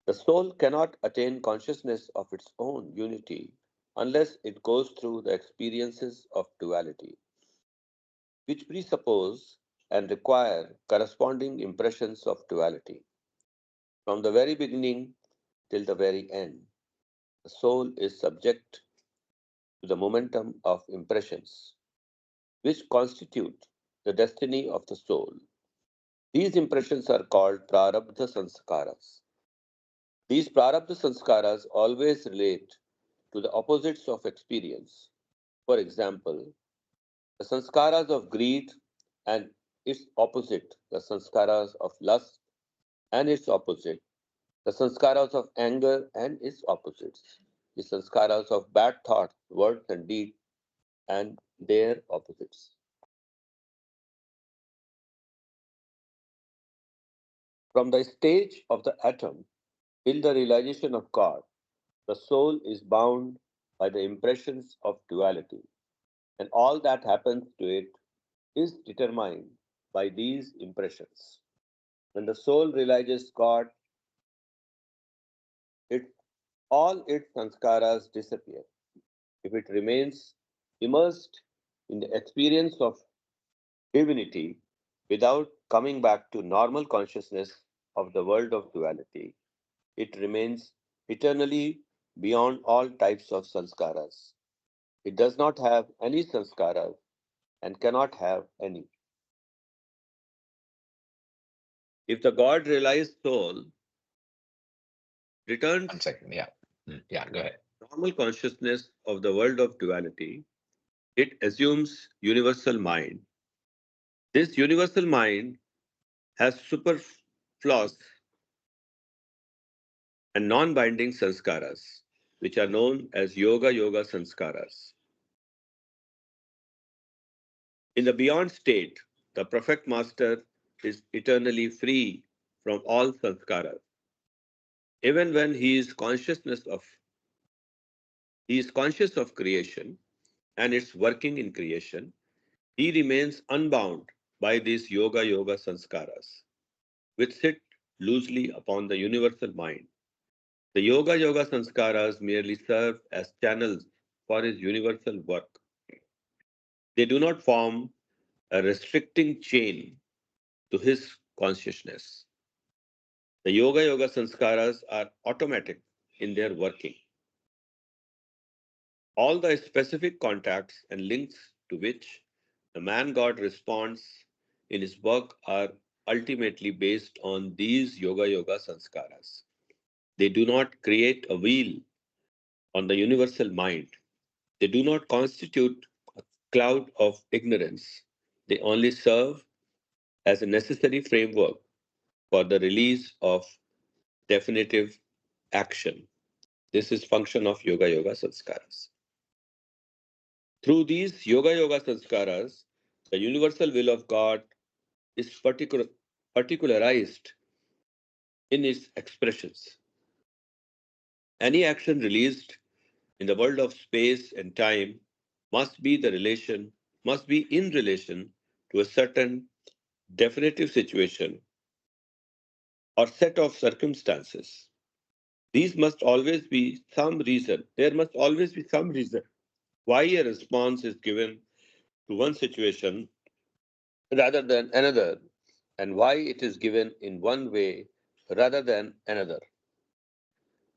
The soul cannot attain consciousness of its own unity unless it goes through the experiences of duality, which presuppose and require corresponding impressions of duality. From the very beginning till the very end, the soul is subject to the momentum of impressions, which constitute the destiny of the soul. These impressions are called prarabdha sanskaras. These prarabdha sanskaras always relate to the opposites of experience. For example, the sanskaras of greed and its opposite, the sanskaras of lust and its opposite, the sanskaras of anger and its opposites, the sanskaras of bad thoughts, words, and deeds and their opposites. From the stage of the atom till the realization of God, the soul is bound by the impressions of duality, and all that happens to it is determined by these impressions. When the soul realizes God, it, all its sanskaras disappear. If it remains immersed in the experience of divinity without coming back to normal consciousness of the world of duality, it remains eternally beyond all types of sanskaras. It does not have any sanskaras and cannot have any. If the God realized soul returns 1 second. Yeah. Yeah, go ahead. normal consciousness of the world of duality, it assumes universal mind. This universal mind has superfluous and non-binding sanskaras, which are known as yoga sanskaras. In the beyond state, the perfect master is eternally free from all sanskaras. Even when he is conscious of creation and its working in creation, he remains unbound by these yoga sanskaras, which sit loosely upon the universal mind. The yoga sanskaras merely serve as channels for his universal work. They do not form a restricting chain to his consciousness. The yoga sanskaras are automatic in their working. All the specific contacts and links to which the man God responds in his work are ultimately based on these yoga sanskaras. They do not create a wheel on the universal mind. They do not constitute cloud of ignorance. They only serve as a necessary framework for the release of definitive action. This is function of Yoga Sanskaras. Through these Yoga Sanskaras, the universal will of God is particularized in its expressions. Any action released in the world of space and time must be in relation to a certain definitive situation or set of circumstances. These must always be some reason. There must always be some reason why a response is given to one situation rather than another, and why it is given in one way rather than another.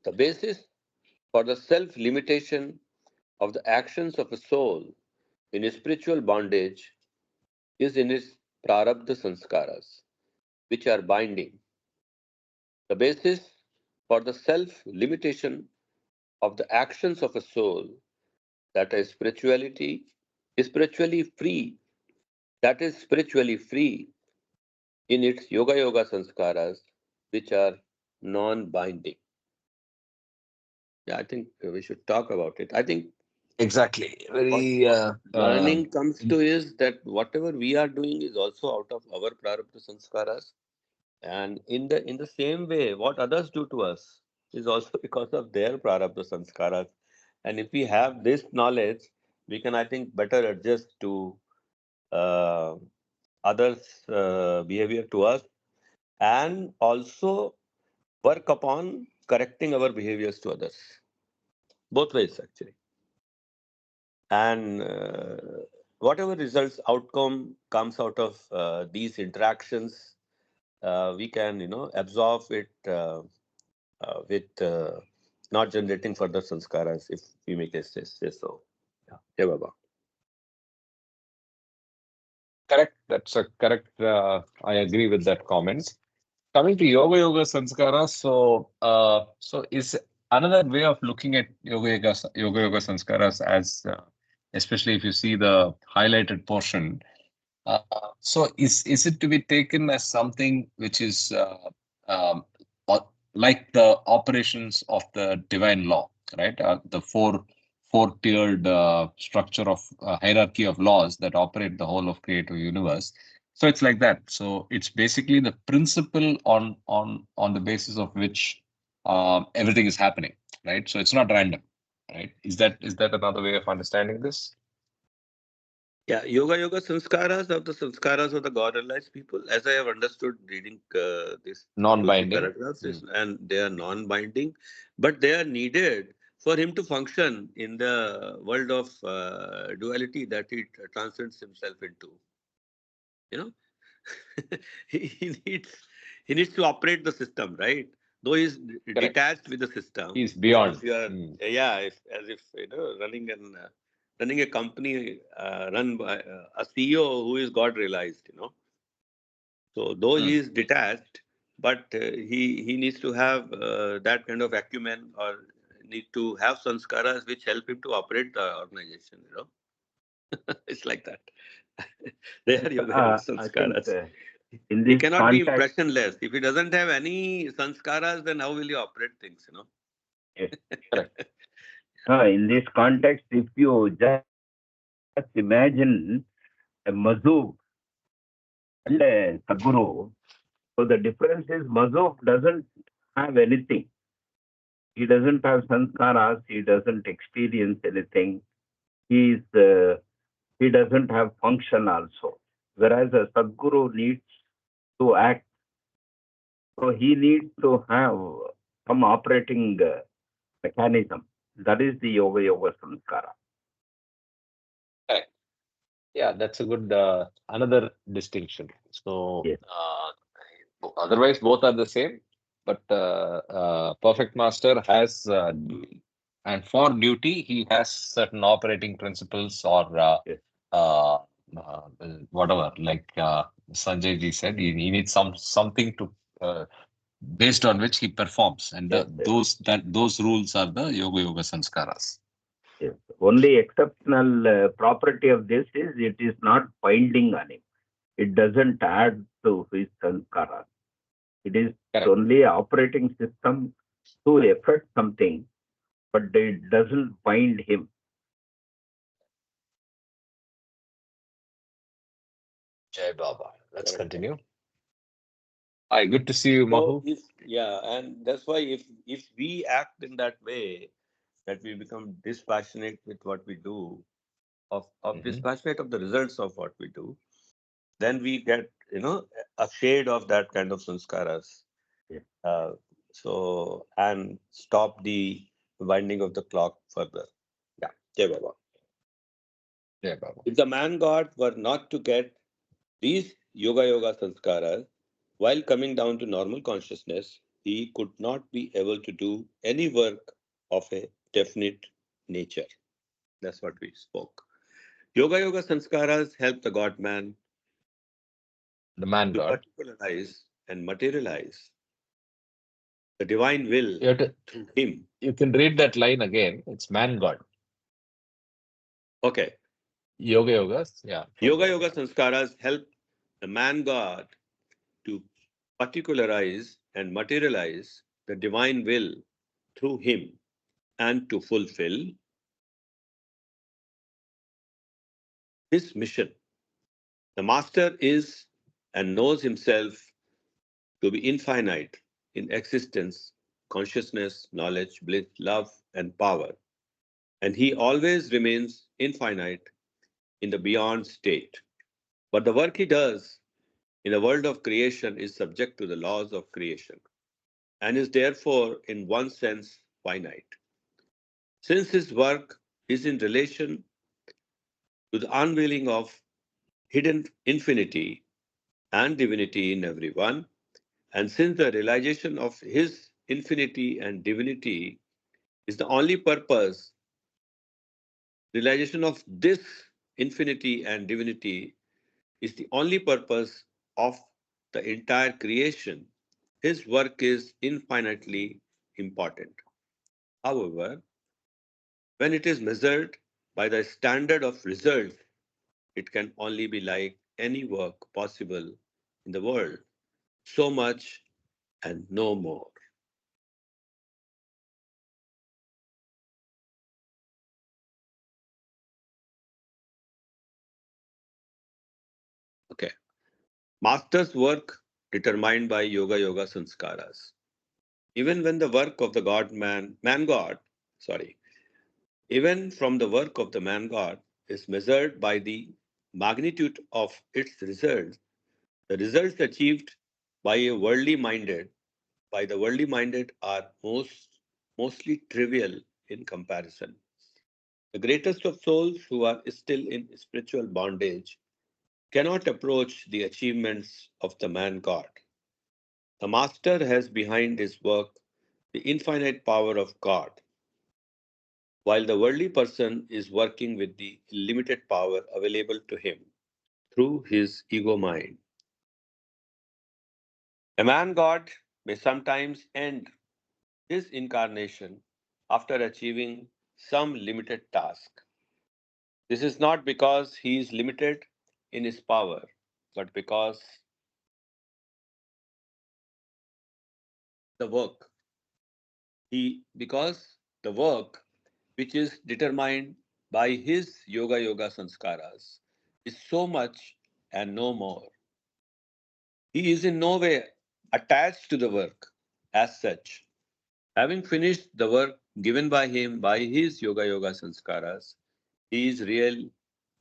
The basis for the self limitation of the actions of a soul in a spiritual bondage is in its prarabdha sanskaras, which are binding. The basis for the self limitation of the actions of a soul that is spiritually free, that is spiritually free in its yoga sanskaras, which are non-binding. Yeah, I think we should talk about it. I think Exactly. what Very learning comes to is that whatever we are doing is also out of our prarabdha sanskaras, and in the same way, what others do to us is also because of their prarabdha sanskaras. And if we have this knowledge, we can, I think, better adjust to uh, others' behavior to us, and also work upon correcting our behaviors to others. Both ways, actually. And whatever results, outcome comes out of these interactions, we can, absorb it with not generating further sanskaras, if we make a say so. Yeah, yeah, Baba. correct. That's a correct. I agree with that comment. Coming to yoga sanskara, so is another way of looking at yoga sanskaras as, especially if you see the highlighted portion. Uh, so is it to be taken as something which is um, like the operations of the divine law, right? The four-tiered structure of hierarchy of laws that operate the whole of creative universe. So it's like that. So it's basically the principle on the basis of which everything is happening, right? So it's not random, right? Is that another way of understanding this? Yeah, yoga sanskaras of the sanskaras of the God realized people, as I have understood reading these two Non-binding. paragraphs, and they are non-binding, but they are needed for him to function in the world of duality that he transcends himself into. You know, he needs he needs to operate the system, right? Though he's Correct. detached with the system, He's as if beyond. you are, yeah, as if running a company run by a CEO who is God realized, So though he is detached, but he needs to have that kind of acumen, or need to have sanskaras which help him to operate the organization. It's like that. They are yoga I think sanskaras. in He this cannot be context, impressionless. If he doesn't have any sanskaras, then how will he operate things? yes, Correct. in this context, if you just imagine a Mazub and a Sadguru, so the difference is Mazub doesn't have anything. He doesn't have sanskaras. He doesn't experience anything. He doesn't have function also. Whereas a Sadguru needs to act, so he needs to have some operating mechanism. That is the yoga samskara. Correct. Yeah, that's a good another distinction. So Yes. otherwise, both are the same, but perfect master has and for duty he has certain operating principles or Yes. uh, uh, whatever. Like Sanjay ji said, he needs something to based on which he performs, and Yes. those rules are the yoga sanskaras. Yes. Only exceptional property of this is it is not binding on him. It doesn't add to his sanskara. It is Correct. only operating system to affect something, but it doesn't bind him. Jai Baba. Let's Correct. continue. Hi, good to see you, So Mahu. and that's why if we act in that way, that we become dispassionate with what we do, of dispassionate of the results of what we do, then we get a shade of that kind of sanskaras. Yeah. And stop the winding of the clock further. Yeah, Jai Baba. Jai Baba. If the man god were not to get these yoga sanskaras, while coming down to normal consciousness, he could not be able to do any work of a definite nature. That's what we spoke. Yoga sanskaras help the God man The man to God. particularize and materialize the divine will You have to, through him. you can read that line again. It's man God. Okay. Yogas. Yeah. Yoga sanskaras help the man God to particularize and materialize the divine will through him and to fulfill his mission. The master is and knows himself to be infinite in existence, consciousness, knowledge, bliss, love, and power. And he always remains infinite in the beyond state. But the work he does in the world of creation is subject to the laws of creation and is therefore, in one sense, finite. Since his work is in relation to the unveiling of hidden infinity and divinity in everyone, and since the realization of his infinity and divinity is the only purpose, realization of this infinity and divinity is the only purpose of the entire creation, his work is infinitely important. However, when it is measured by the standard of result, it can only be like any work possible in the world, so much and no more. Okay. Master's work determined by yoga sanskaras. Even when the work of the man God, sorry, even from the work of the man God is measured by the magnitude of its results, the results achieved by a worldly minded, by the worldly minded are mostly trivial in comparison. The greatest of souls who are still in spiritual bondage cannot approach the achievements of the man God. The master has behind his work the infinite power of God, while the worldly person is working with the limited power available to him through his ego mind. A man God may sometimes end his incarnation after achieving some limited task. This is not because he is limited in his power, but the work because the work which is determined by his yoga sanskaras is so much and no more. He is in no way attached to the work as such. Having finished the work given by him by his yoga sanskaras, he is real,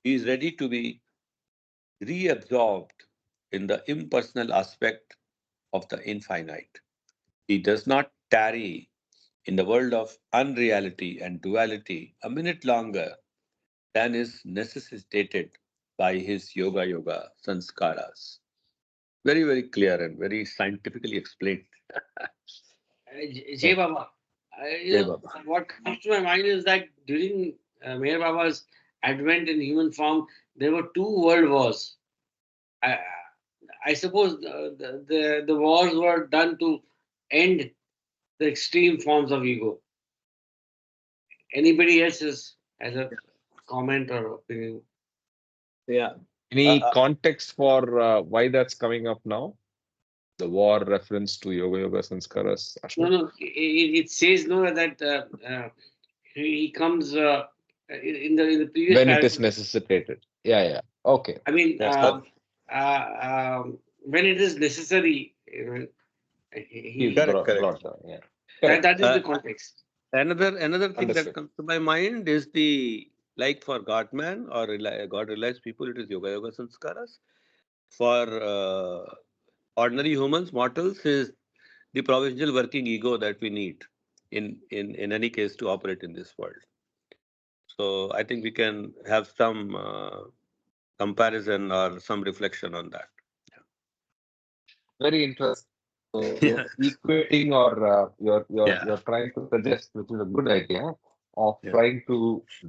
he is ready to be reabsorbed in the impersonal aspect of the infinite. He does not tarry in the world of unreality and duality a minute longer than is necessitated by his yoga sanskaras. Very, very clear and very scientifically explained. Jay Baba. Jai Baba. What comes to my mind is that during Meher Baba's advent in human form, there were two world wars. I, I suppose the wars were done to end the extreme forms of ego. Anybody else has as a comment or opinion. Yeah. Any context for why that's coming up now? The war reference to Yoga Sanskaras, No, Ashwin? no, it says no that he comes in the previous When it is paragraph. necessitated. Yeah. Okay. I mean, Yeah, so when it is necessary, He's correct. brought down. Yeah. that is Uh, the context. Another thing that Understood. comes to my mind is the, like for God man or God realized people, it is Yoga Sanskaras. For ordinary humans, mortals, is the provisional working ego that we need in any case to operate in this world. So I think we can have some comparison or some reflection on that. Very interesting. So Yeah. you're equating or Yeah. you're trying to suggest, which is a good idea, of Yeah. trying to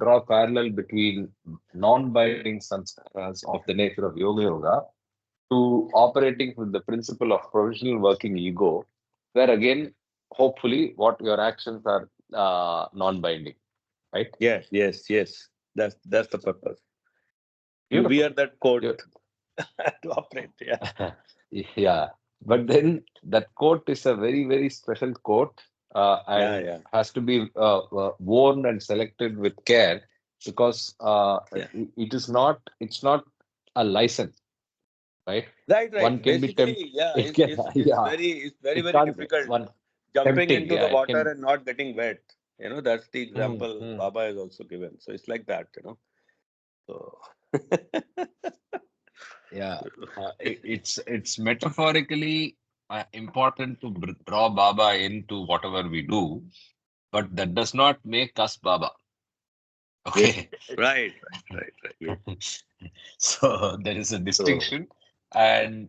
draw parallel between non-binding sanskaras of the nature of yoga to operating with the principle of provisional working ego, where again, hopefully, what your actions are non-binding, right? Yes. That's the purpose. You Beautiful. wear that coat You- to operate. Yeah. Yeah, but then that coat is a very, very special coat and Yeah. has to be worn and selected with care because Yeah. it's not a license, right? Right. One can be Basically, yeah, it can, yeah, it's very, it very can't, difficult one jumping tempting, into yeah, the it water can, and not getting wet. That's the mm, example mm. Baba has also given. So it's like that. So Yeah, it's metaphorically important to draw Baba into whatever we do, but that does not make us Baba. Yes, Okay. right. yes. So there is a So, distinction, and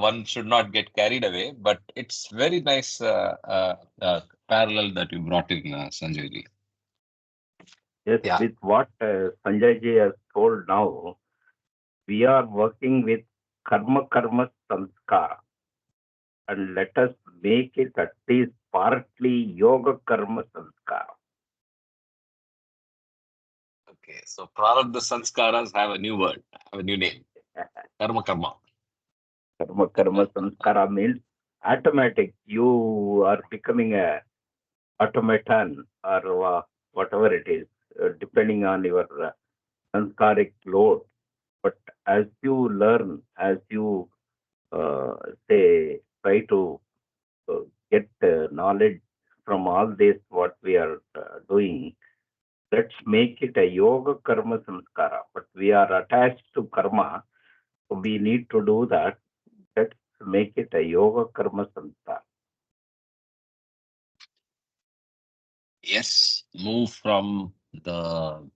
one should not get carried away. But it's very nice parallel that you brought in, Sanjay ji. yes, Yeah. with what Sanjay ji has told now, we are working with karma sanskara, and let us make it at least partly yoga karma sanskara. Okay. So Prarabdha Sanskaras have a new word, have a new name. Karma. Karma sanskara means automatic. You are becoming a automaton or whatever it is, depending on your sanskaric load. But as you learn, as you uh, say, try to uh, get knowledge from all this, what we are doing, let's make it a yoga karma samskara. But we are attached to karma, so we need to do that. Let's make it a yoga karma samskara. Yes. Move from the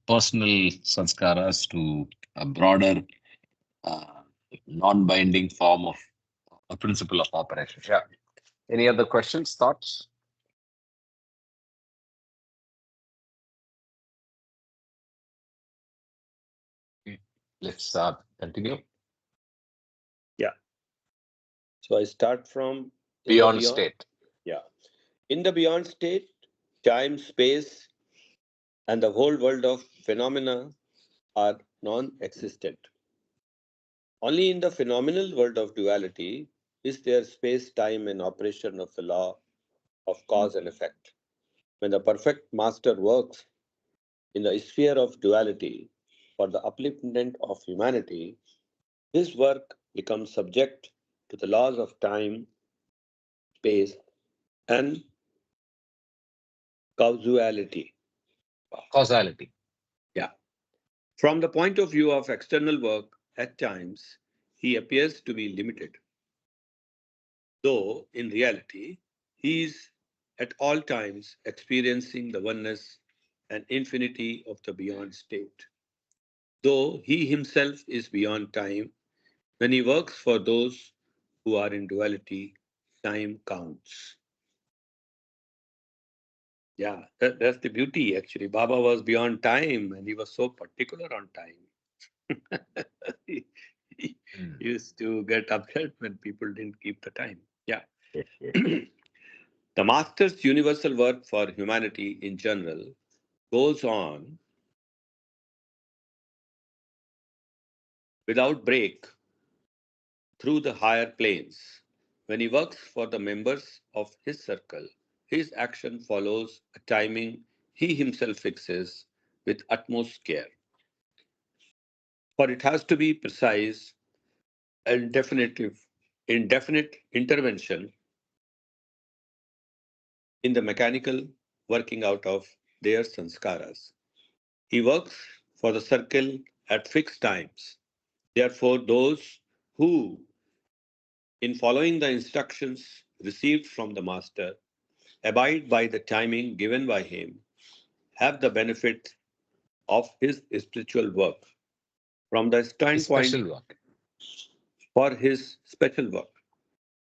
personal sanskaras to a broader, uh, non-binding form of a principle of operation. Yeah. Any other questions, thoughts? Okay. Let's continue. Yeah. So I start from in the Beyond beyond. state. Yeah. In the beyond state, time, space, and the whole world of phenomena are non-existent. Only in the phenomenal world of duality is there space, time, and operation of the law of cause and effect. When the perfect master works in the sphere of duality for the upliftment of humanity, his work becomes subject to the laws of time, space, and causality. Causality. Yeah. From the point of view of external work, at times, he appears to be limited, though in reality, he is at all times experiencing the oneness and infinity of the beyond state. Though he himself is beyond time, when he works for those who are in duality, time counts. Yeah, that's the beauty actually. Baba was beyond time and he was so particular on time. He Mm. used to get upset when people didn't keep the time. Yeah. Yes, yes. The Master's universal work for humanity in general goes on without break through the higher planes. When he works for the members of his circle, his action follows a timing he himself fixes with utmost care. For it has to be precise and definitive, indefinite intervention in the mechanical working out of their sanskaras. He works for the circle at fixed times. Therefore, those who, in following the instructions received from the master, abide by the timing given by him, have the benefit of his spiritual work. From the His standpoint special work. for his special work,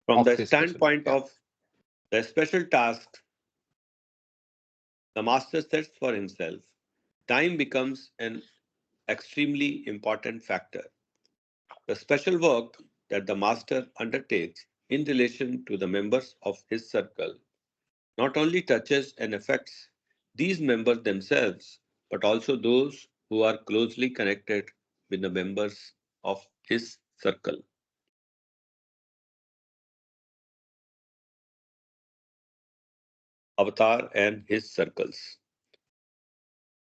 from Of the his special work. standpoint Yeah. of the special task the master sets for himself, time becomes an extremely important factor. The special work that the master undertakes in relation to the members of his circle not only touches and affects these members themselves, but also those who are closely connected with the members of his circle. Avatar and his circles.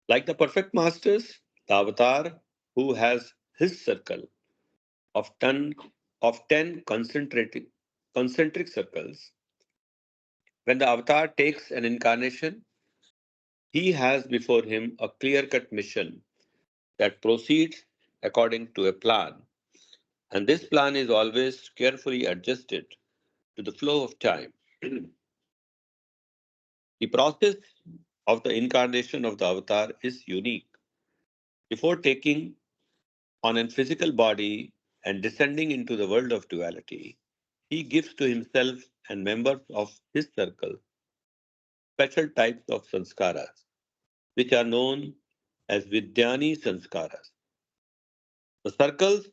Like the perfect masters, the avatar who has his circle of 10 concentric circles, when the avatar takes an incarnation, he has before him a clear cut mission that proceeds according to a plan. And this plan is always carefully adjusted to the flow of time. The process of the incarnation of the avatar is unique. Before taking on a physical body and descending into the world of duality, he gives to himself and members of his circle special types of sanskaras, which are known as Vidyani sanskaras. The circles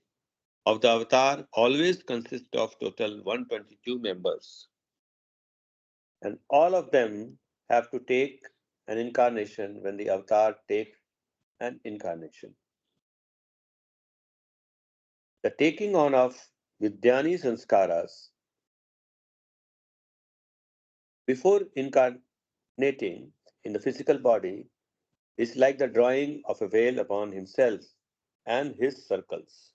of the avatar always consist of total 122 members, and all of them have to take an incarnation when the avatar takes an incarnation. The taking on of Vidyani sanskaras before incarnating in the physical body is like the drawing of a veil upon himself and his circles.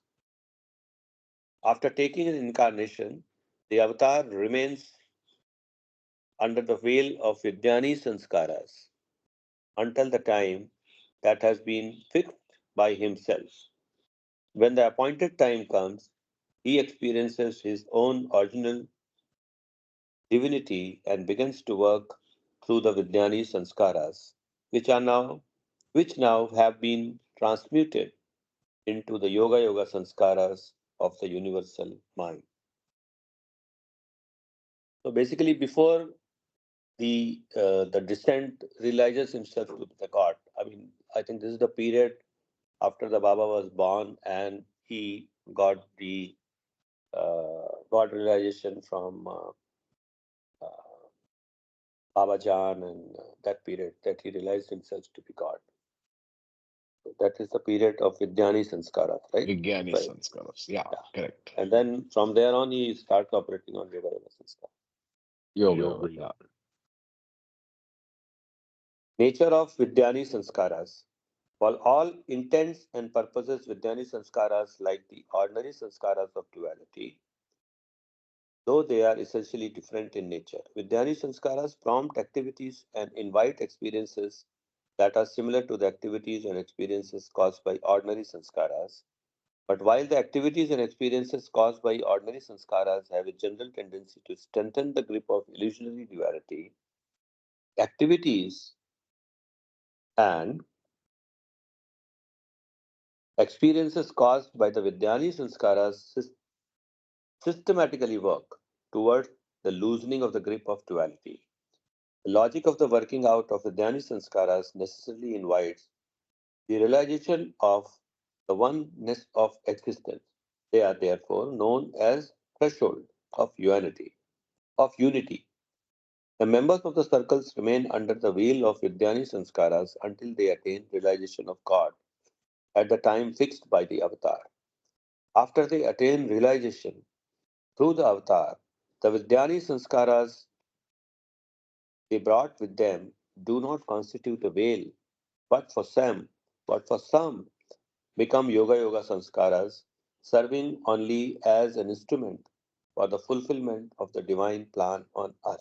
After taking an incarnation, the avatar remains under the veil of Vidyani sanskaras until the time that has been fixed by himself. When the appointed time comes, he experiences his own original divinity and begins to work through the Vidyani sanskaras, which are now which now have been transmuted into the yoga sanskaras of the universal mind. So basically, before the descent realizes himself to be the god. I mean, I think this is the period after the Baba was born and he got the God realization from uh, Baba Jan and that period that he realized himself to be God. So that is the period of Vidyani Sanskara, right? Vigyani Right. sanskaras. Yeah, Yeah. correct. And then from there on, he starts operating on Yoga Sanskara. Yoga. Yoga, Yeah. yoga. Nature of Vidyani Sanskaras. For all intents and purposes, Vidyani Sanskaras, like the ordinary Sanskaras of duality, though they are essentially different in nature. Vidyani Sanskaras prompt activities and invite experiences that are similar to the activities and experiences caused by ordinary Sanskaras. But while the activities and experiences caused by ordinary Sanskaras have a general tendency to strengthen the grip of illusionary duality, activities and experiences caused by the Vidyani Sanskaras systematically work towards the loosening of the grip of duality. The logic of the working out of Vidyani Sanskaras necessarily invites the realization of the oneness of existence. They are therefore known as threshold of unity. Of unity. The members of the circles remain under the veil of Vidyani Sanskaras until they attain realization of God at the time fixed by the avatar. After they attain realization through the avatar, the Vidyani Sanskaras they brought with them do not constitute a veil, but for some, but for some become Yoga Sanskaras, serving only as an instrument for the fulfillment of the divine plan on earth.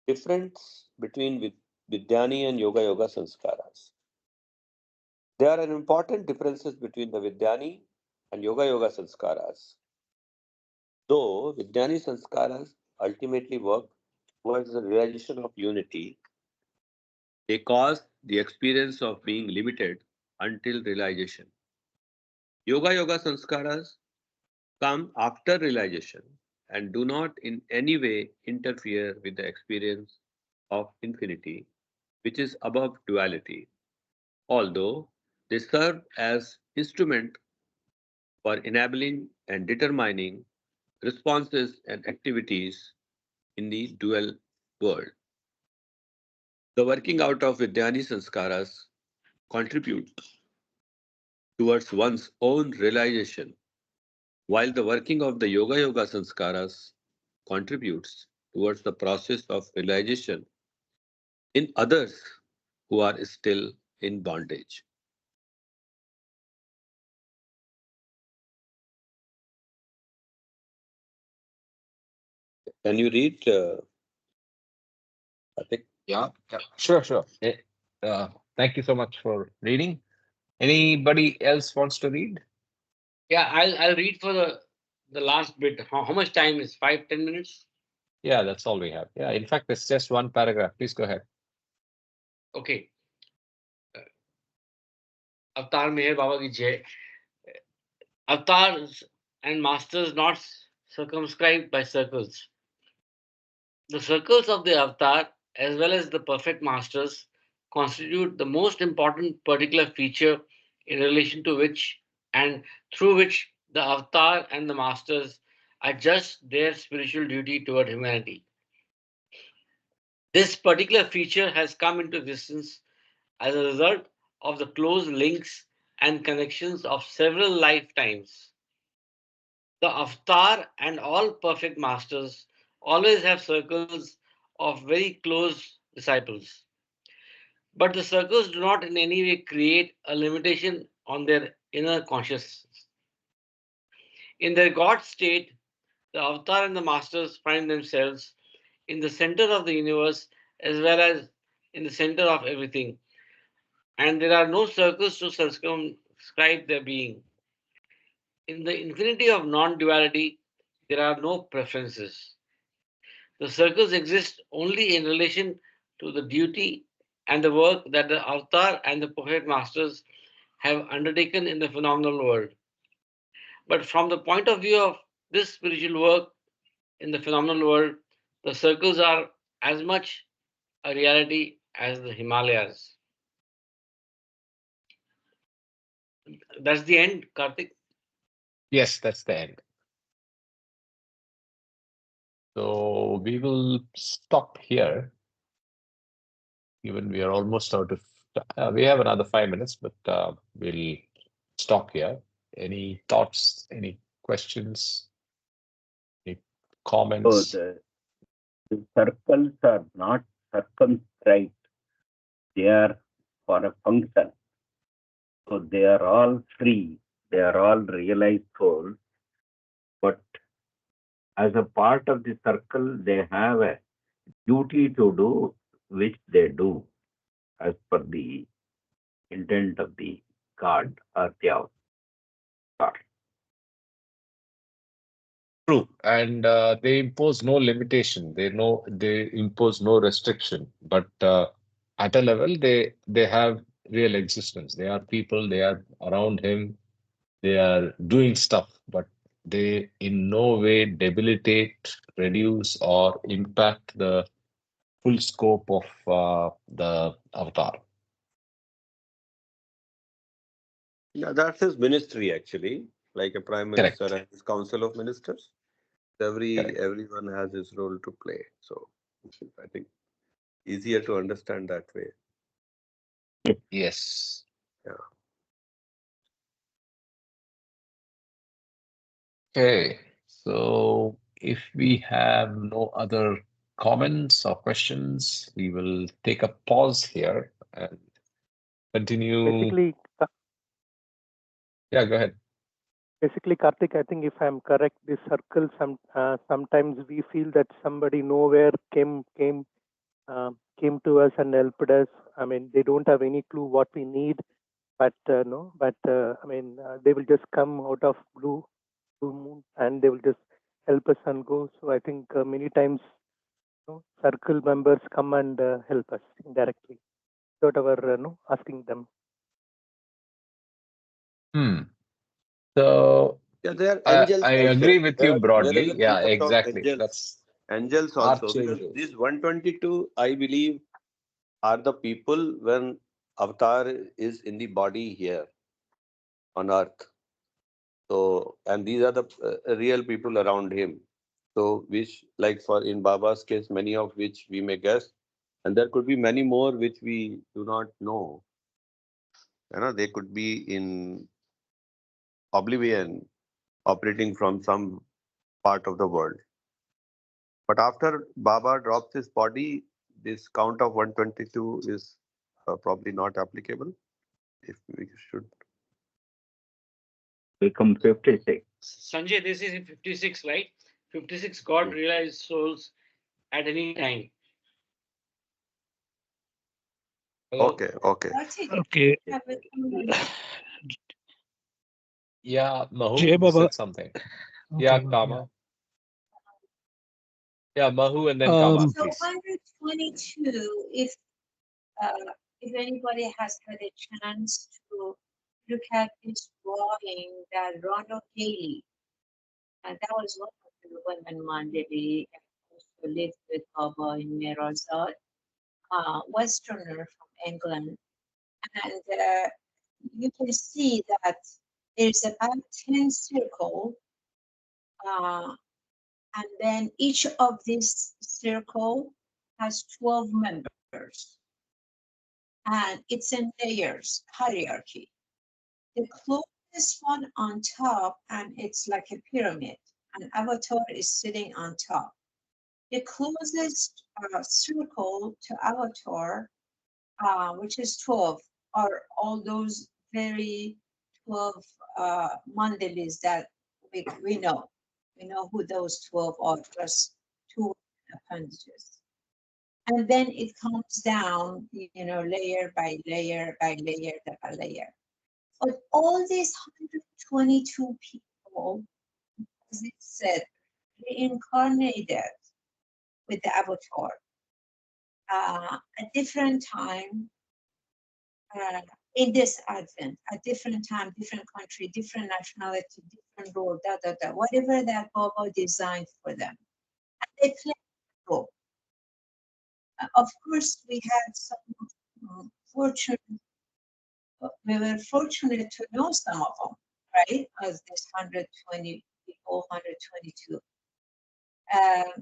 Difference between Vidyani and Yoga Sanskaras. There are important differences between the Vidyani and Yoga Sanskaras. Though Vidyani Sanskaras ultimately work towards the realization of unity, they cause the experience of being limited until realization. Yoga Sanskaras come after realization and do not in any way interfere with the experience of infinity, which is above duality, although they serve as instrument for enabling and determining responses and activities in the dual world. The working out of Vidyani Sanskaras contributes towards one's own realization, while the working of the Yoga Sanskaras contributes towards the process of realization in others who are still in bondage. Can you read, Karthik? Yeah, sure, sure. Thank you so much for reading. Anybody else wants to read? Yeah, I'll read for the last bit. How much time is 5-10 minutes? Yeah, that's all we have. Yeah, in fact, it's just one paragraph. Please go ahead. Okay. Avatar Meher Baba ki Jai. Avatars and masters not circumscribed by circles. The circles of the avatar, as well as the perfect masters, constitute the most important particular feature in relation to which and through which the avatar and the masters adjust their spiritual duty toward humanity. This particular feature has come into existence as a result of the close links and connections of several lifetimes. The avatar and all perfect masters always have circles of very close disciples. But the circles do not in any way create a limitation on their inner consciousness. In their God state, the avatar and the masters find themselves in the center of the universe as well as in the center of everything, and there are no circles to circumscribe their being. In the infinity of non duality, there are no preferences. The circles exist only in relation to the duty and the work that the avatar and the prophet masters have undertaken in the phenomenal world. But from the point of view of this spiritual work in the phenomenal world, the circles are as much a reality as the Himalayas. That's the end, Karthik. Yes, that's the end. So we will stop here, given we are almost out of. We have another 5 minutes, but we'll stop here. Any thoughts? Any questions? Any So comments? the circles are not circumscribed, they are for a function. So they are all free, they are all realized souls, but as a part of the circle, they have a duty to do which they do as per the intent of the God or the avatar. True, and they impose no limitation. They impose no restriction. But at a level, they have real existence. They are people. They are around him. They are doing stuff, but they in no way debilitate, reduce, or impact the full scope of the avatar. Yeah, that's his ministry actually, like a prime minister Correct. and his council of ministers. Correct. Everyone has his role to play. So I think easier to understand that way. Yes. Yeah. Okay. So if we have no other comments or questions, we will take a pause here and continue. Basically, Yeah, go ahead. Karthik, I think if I'm correct, this circle sometimes we feel that somebody nowhere came to us and helped us. I mean, they don't have any clue what we need, but no, but I mean, they will just come out of blue moon and they will just help us and go. So I think many times, circle members come and help us indirectly without our asking them. So Yeah, they are angels I also. agree with you There is broadly. a Yeah, concept of exactly. angels. That's Angels also, because archangels. these 122, I believe, are the people when Avatar is in the body here on earth. So, and these are the real people around him. So, which, like for in Baba's case, many of which we may guess, and there could be many more which we do not know. They could be in oblivion, operating from some part of the world. But after Baba drops his body, this count of 122 is probably not applicable. If we should. Become 56. Sanjay, this is 56, right? 56 God realized souls at any time. Hello? Okay, okay. Okay. Yeah, Mahu, Jay you Baba. said something. Yeah, Okay, Kama. Yeah, Mahu and then Kama, So please. 122, if anybody has had a chance to look at this drawing that Ronald Haley, and that was one of the women Mandeli who lived with Baba in Mirazad, Westerner from England. And you can see that there's about 10 circles, and then each of these circle has 12 members. And it's in layers, hierarchy. The closest one on top, and it's like a pyramid, an avatar is sitting on top. The closest circle to avatar, which is 12, are all those very 12 mandalis that we know. We know who those 12 are, just two appendages. And then it comes down, layer by layer by layer by layer. But all these 122 people, as it said, reincarnated with the avatar at different time in this advent, at different time, different country, different nationality, different role, whatever that Baba designed for them. And they play a role. Of course, we had some fortune. We were fortunate to know some of them, right? As this 120 people, 122.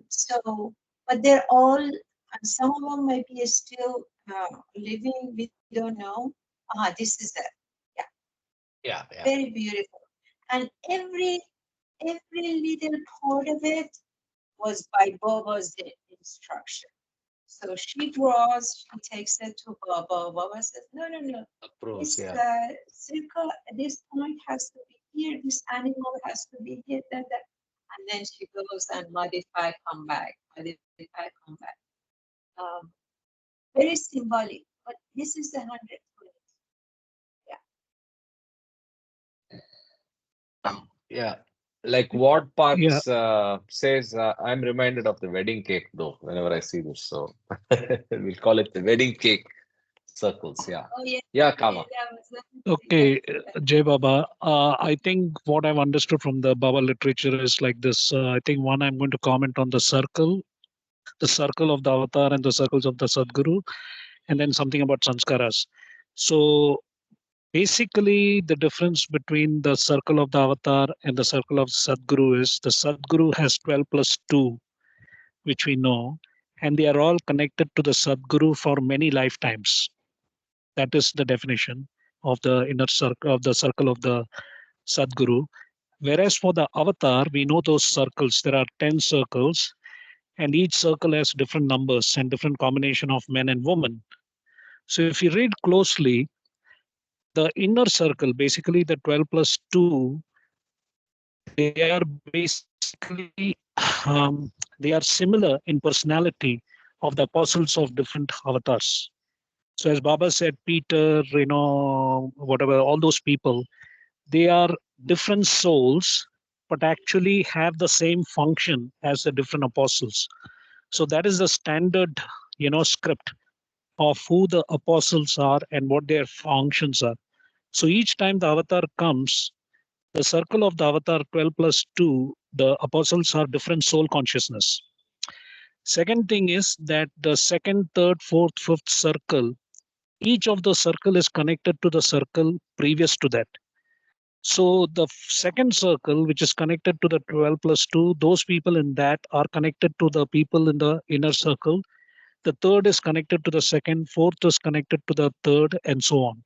So, but they're all, and some of them maybe still living. We don't know. This is it. Yeah. Very beautiful. And every little part of it was by Baba's instruction. So she draws, she takes it to Baba. Baba says, no. Approach, This circle, this point has to be here, this animal has to be here, that. And then she goes and modify, come back. Very symbolic, but this is the 120. Yeah. Like what Parks says, I'm reminded of the wedding cake though, whenever I see this. So we'll call it the wedding cake circles. Yeah. Oh, yeah. Yeah, Kama. Okay, Jay Baba. I think what I've understood from the Baba literature is like this. I think one, I'm going to comment on the circle of the avatar and the circles of the Sadguru, and then something about sanskaras. So basically, the difference between the circle of the avatar and the circle of Sadguru is the Sadguru has 12 plus 2, which we know, and they are all connected to the Sadguru for many lifetimes. That is the definition of the inner circle of the Sadguru. Whereas for the avatar, we know those circles. There are 10 circles, and each circle has different numbers and different combination of men and women. So if you read closely, the inner circle, basically the 12 plus 2, they are basically they are similar in personality of the apostles of different avatars. So as Baba said, Peter, whatever, all those people, they are different souls, but actually have the same function as the different apostles. So that is the standard, script of who the apostles are and what their functions are. So each time the avatar comes, the circle of the avatar 12 plus 2, the apostles are different soul consciousness. Second thing is that the second, third, fourth, fifth circle, each of the circle is connected to the circle previous to that. So the second circle, which is connected to the 12 plus 2, those people in that are connected to the people in the inner circle. The third is connected to the second, fourth is connected to the third, and so on.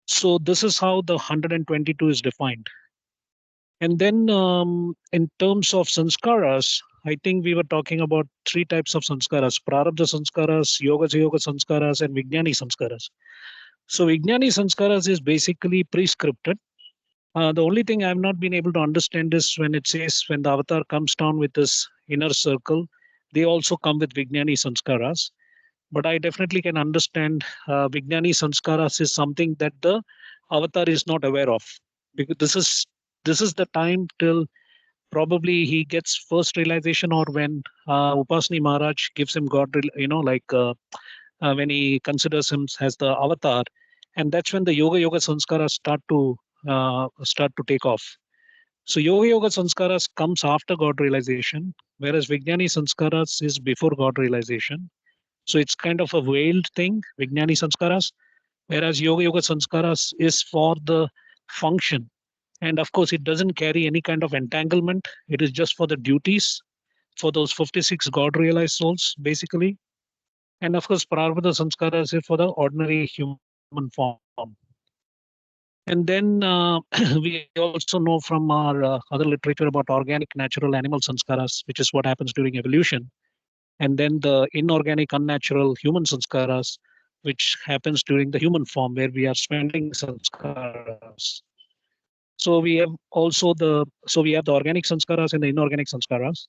So this is how the 122 is defined. And then in terms of sanskaras, I think we were talking about 3 types of sanskaras: prarabdha sanskaras, yoga sanskaras, and vijnani sanskaras. So vijnani sanskaras is basically prescripted. The only thing I've not been able to understand is when it says when the avatar comes down with this inner circle, they also come with vijnani sanskaras. But I definitely can understand vijnani sanskaras is something that the avatar is not aware of, because this is the time till probably he gets first realization, or when Upasani Maharaj gives him God, when he considers him as the avatar, and that's when the yoga sanskaras start to take off. So yoga sanskaras comes after God realization, whereas Vijnani sanskaras is before God realization. So it's kind of a veiled thing, Vijnani sanskaras, whereas yoga sanskaras is for the function. And of course, it doesn't carry any kind of entanglement. It is just for the duties for those 56 God realized souls, basically. And of course, Prarabdha sanskaras is for the ordinary human form. And then we also know from our other literature about organic, natural, animal sanskaras, which is what happens during evolution. And then the inorganic, unnatural human sanskaras, which happens during the human form, where we are spending sanskaras. So we have also we have the organic sanskaras and the inorganic sanskaras.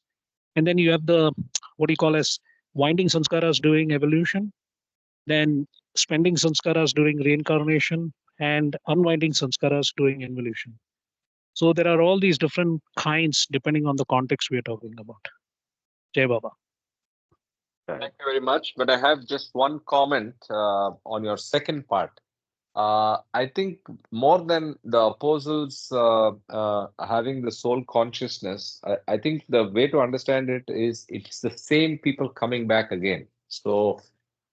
And then you have the what do you call as winding sanskaras during evolution, then spending sanskaras during reincarnation, and unwinding sanskaras during evolution. So there are all these different kinds depending on the context we are talking about. Jai Baba. Thank you very much. But I have just one comment on your second part. I think more than the apostles having the soul consciousness, I think the way to understand it is it's the same people coming back again. So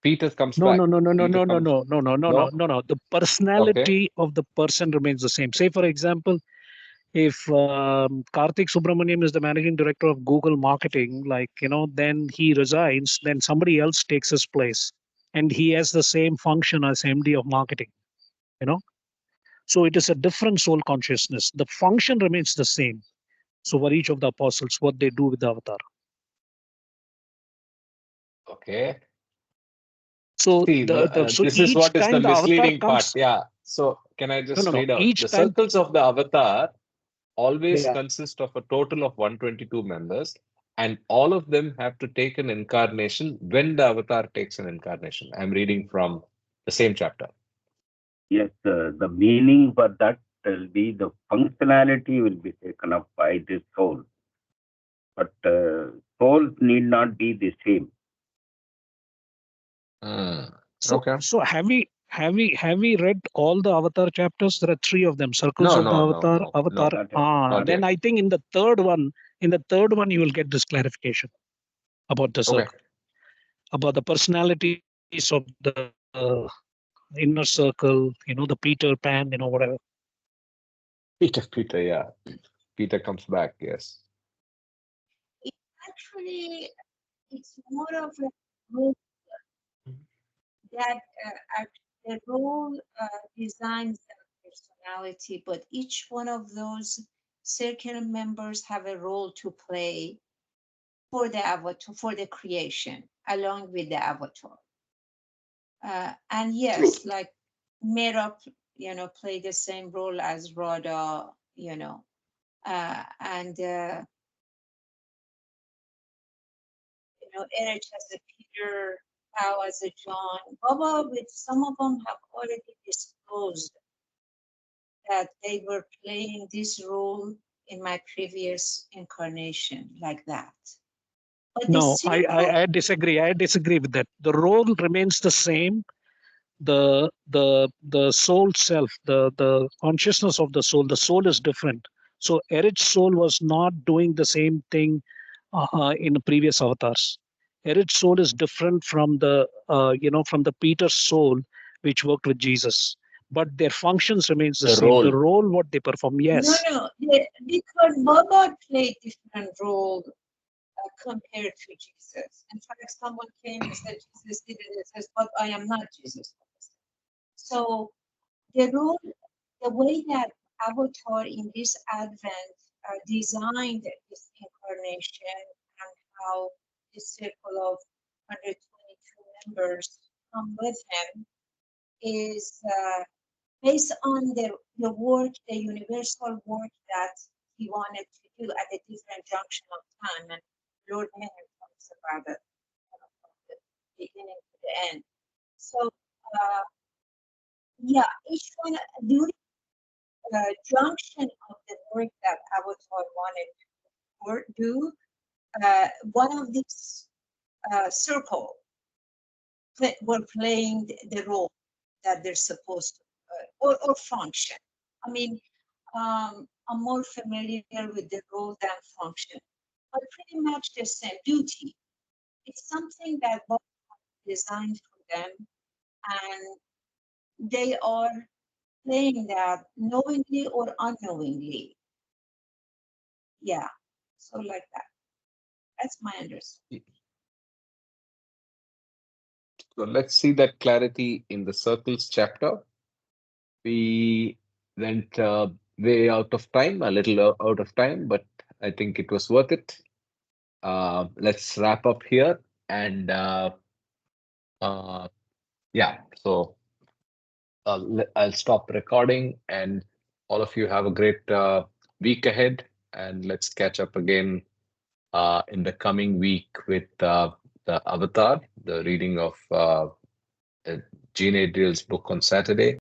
Peter comes No, back. no, no, no, no, Peter no, no, comes. no, no, no, no, no, No? no, no. The Okay. personality of the person remains the same. Say, for example, if Karthik Subramaniam is the managing director of Google marketing, then he resigns, then somebody else takes his place, and he has the same function as MD of marketing. You know, so it is a different soul consciousness. The function remains the same. So for each of the apostles, what they do with the avatar. Okay. So See, so this is each what is the time the avatar misleading part. comes, Yeah. So can I no, just no, no. read out? Each The time, circles of the avatar always yeah. consist of a total of 122 members, and all of them have to take an incarnation when the avatar takes an incarnation. I'm reading from the same chapter. Yes, the meaning for that will be the functionality will be taken up by this soul. But souls need not be the same. So Okay. so have we read all the avatar chapters? There are 3 of them. Circles No, of the no, no, avatar, no, avatar. no, Not yet. not Then yet. I think in the third one, you will get this clarification about the Okay. circle, about the personalities of the inner circle. The Peter Pan, whatever. Peter, yeah. Peter comes back, yes. It actually, it's more of a group that actually the role designs the personality, but each one of those circle members have a role to play for the avatar, for the creation, along with the avatar. And yes, like Mera, play the same role as Radha, and Erich as a Peter, Pao as a John. Baba, with some of them, have already disclosed that they were playing this role in my previous incarnation, like that. But No, I disagree. I disagree with that. The role remains the same. The soul self, the consciousness of the soul is different. So Erich's soul was not doing the same thing in the previous avatars. Erich's soul is different from the Peter's soul, which worked with Jesus. But their functions remains the same. The role what they perform, yes. No, because Baba played different role compared to Jesus. In fact, someone came and said Jesus did it. It says, but I am not Jesus. So the role, the way that Avatar in this Advent designed this incarnation and how the circle of 122 members come with him is based on the work, the universal work that he wanted to do at a different junction of time. And Lord Mayor talks about it from the beginning to the end. So, yeah, each one during the junction of the work that Avatar wanted to do, one of these circle were playing the role that they're supposed to, or function. I mean, I'm more familiar with the role than function, but pretty much the same duty. It's something that was designed for them, and they are playing that knowingly or unknowingly. Yeah, so like that. That's my understanding. So let's see that clarity in the circles chapter. We went way out of time, a little out of time, but I think it was worth it. Let's wrap up here. And yeah, so I'll stop recording, and all of you have a great week ahead. And let's catch up again in the coming week with the Avatar, the reading of Jean Adriel's book on Saturday.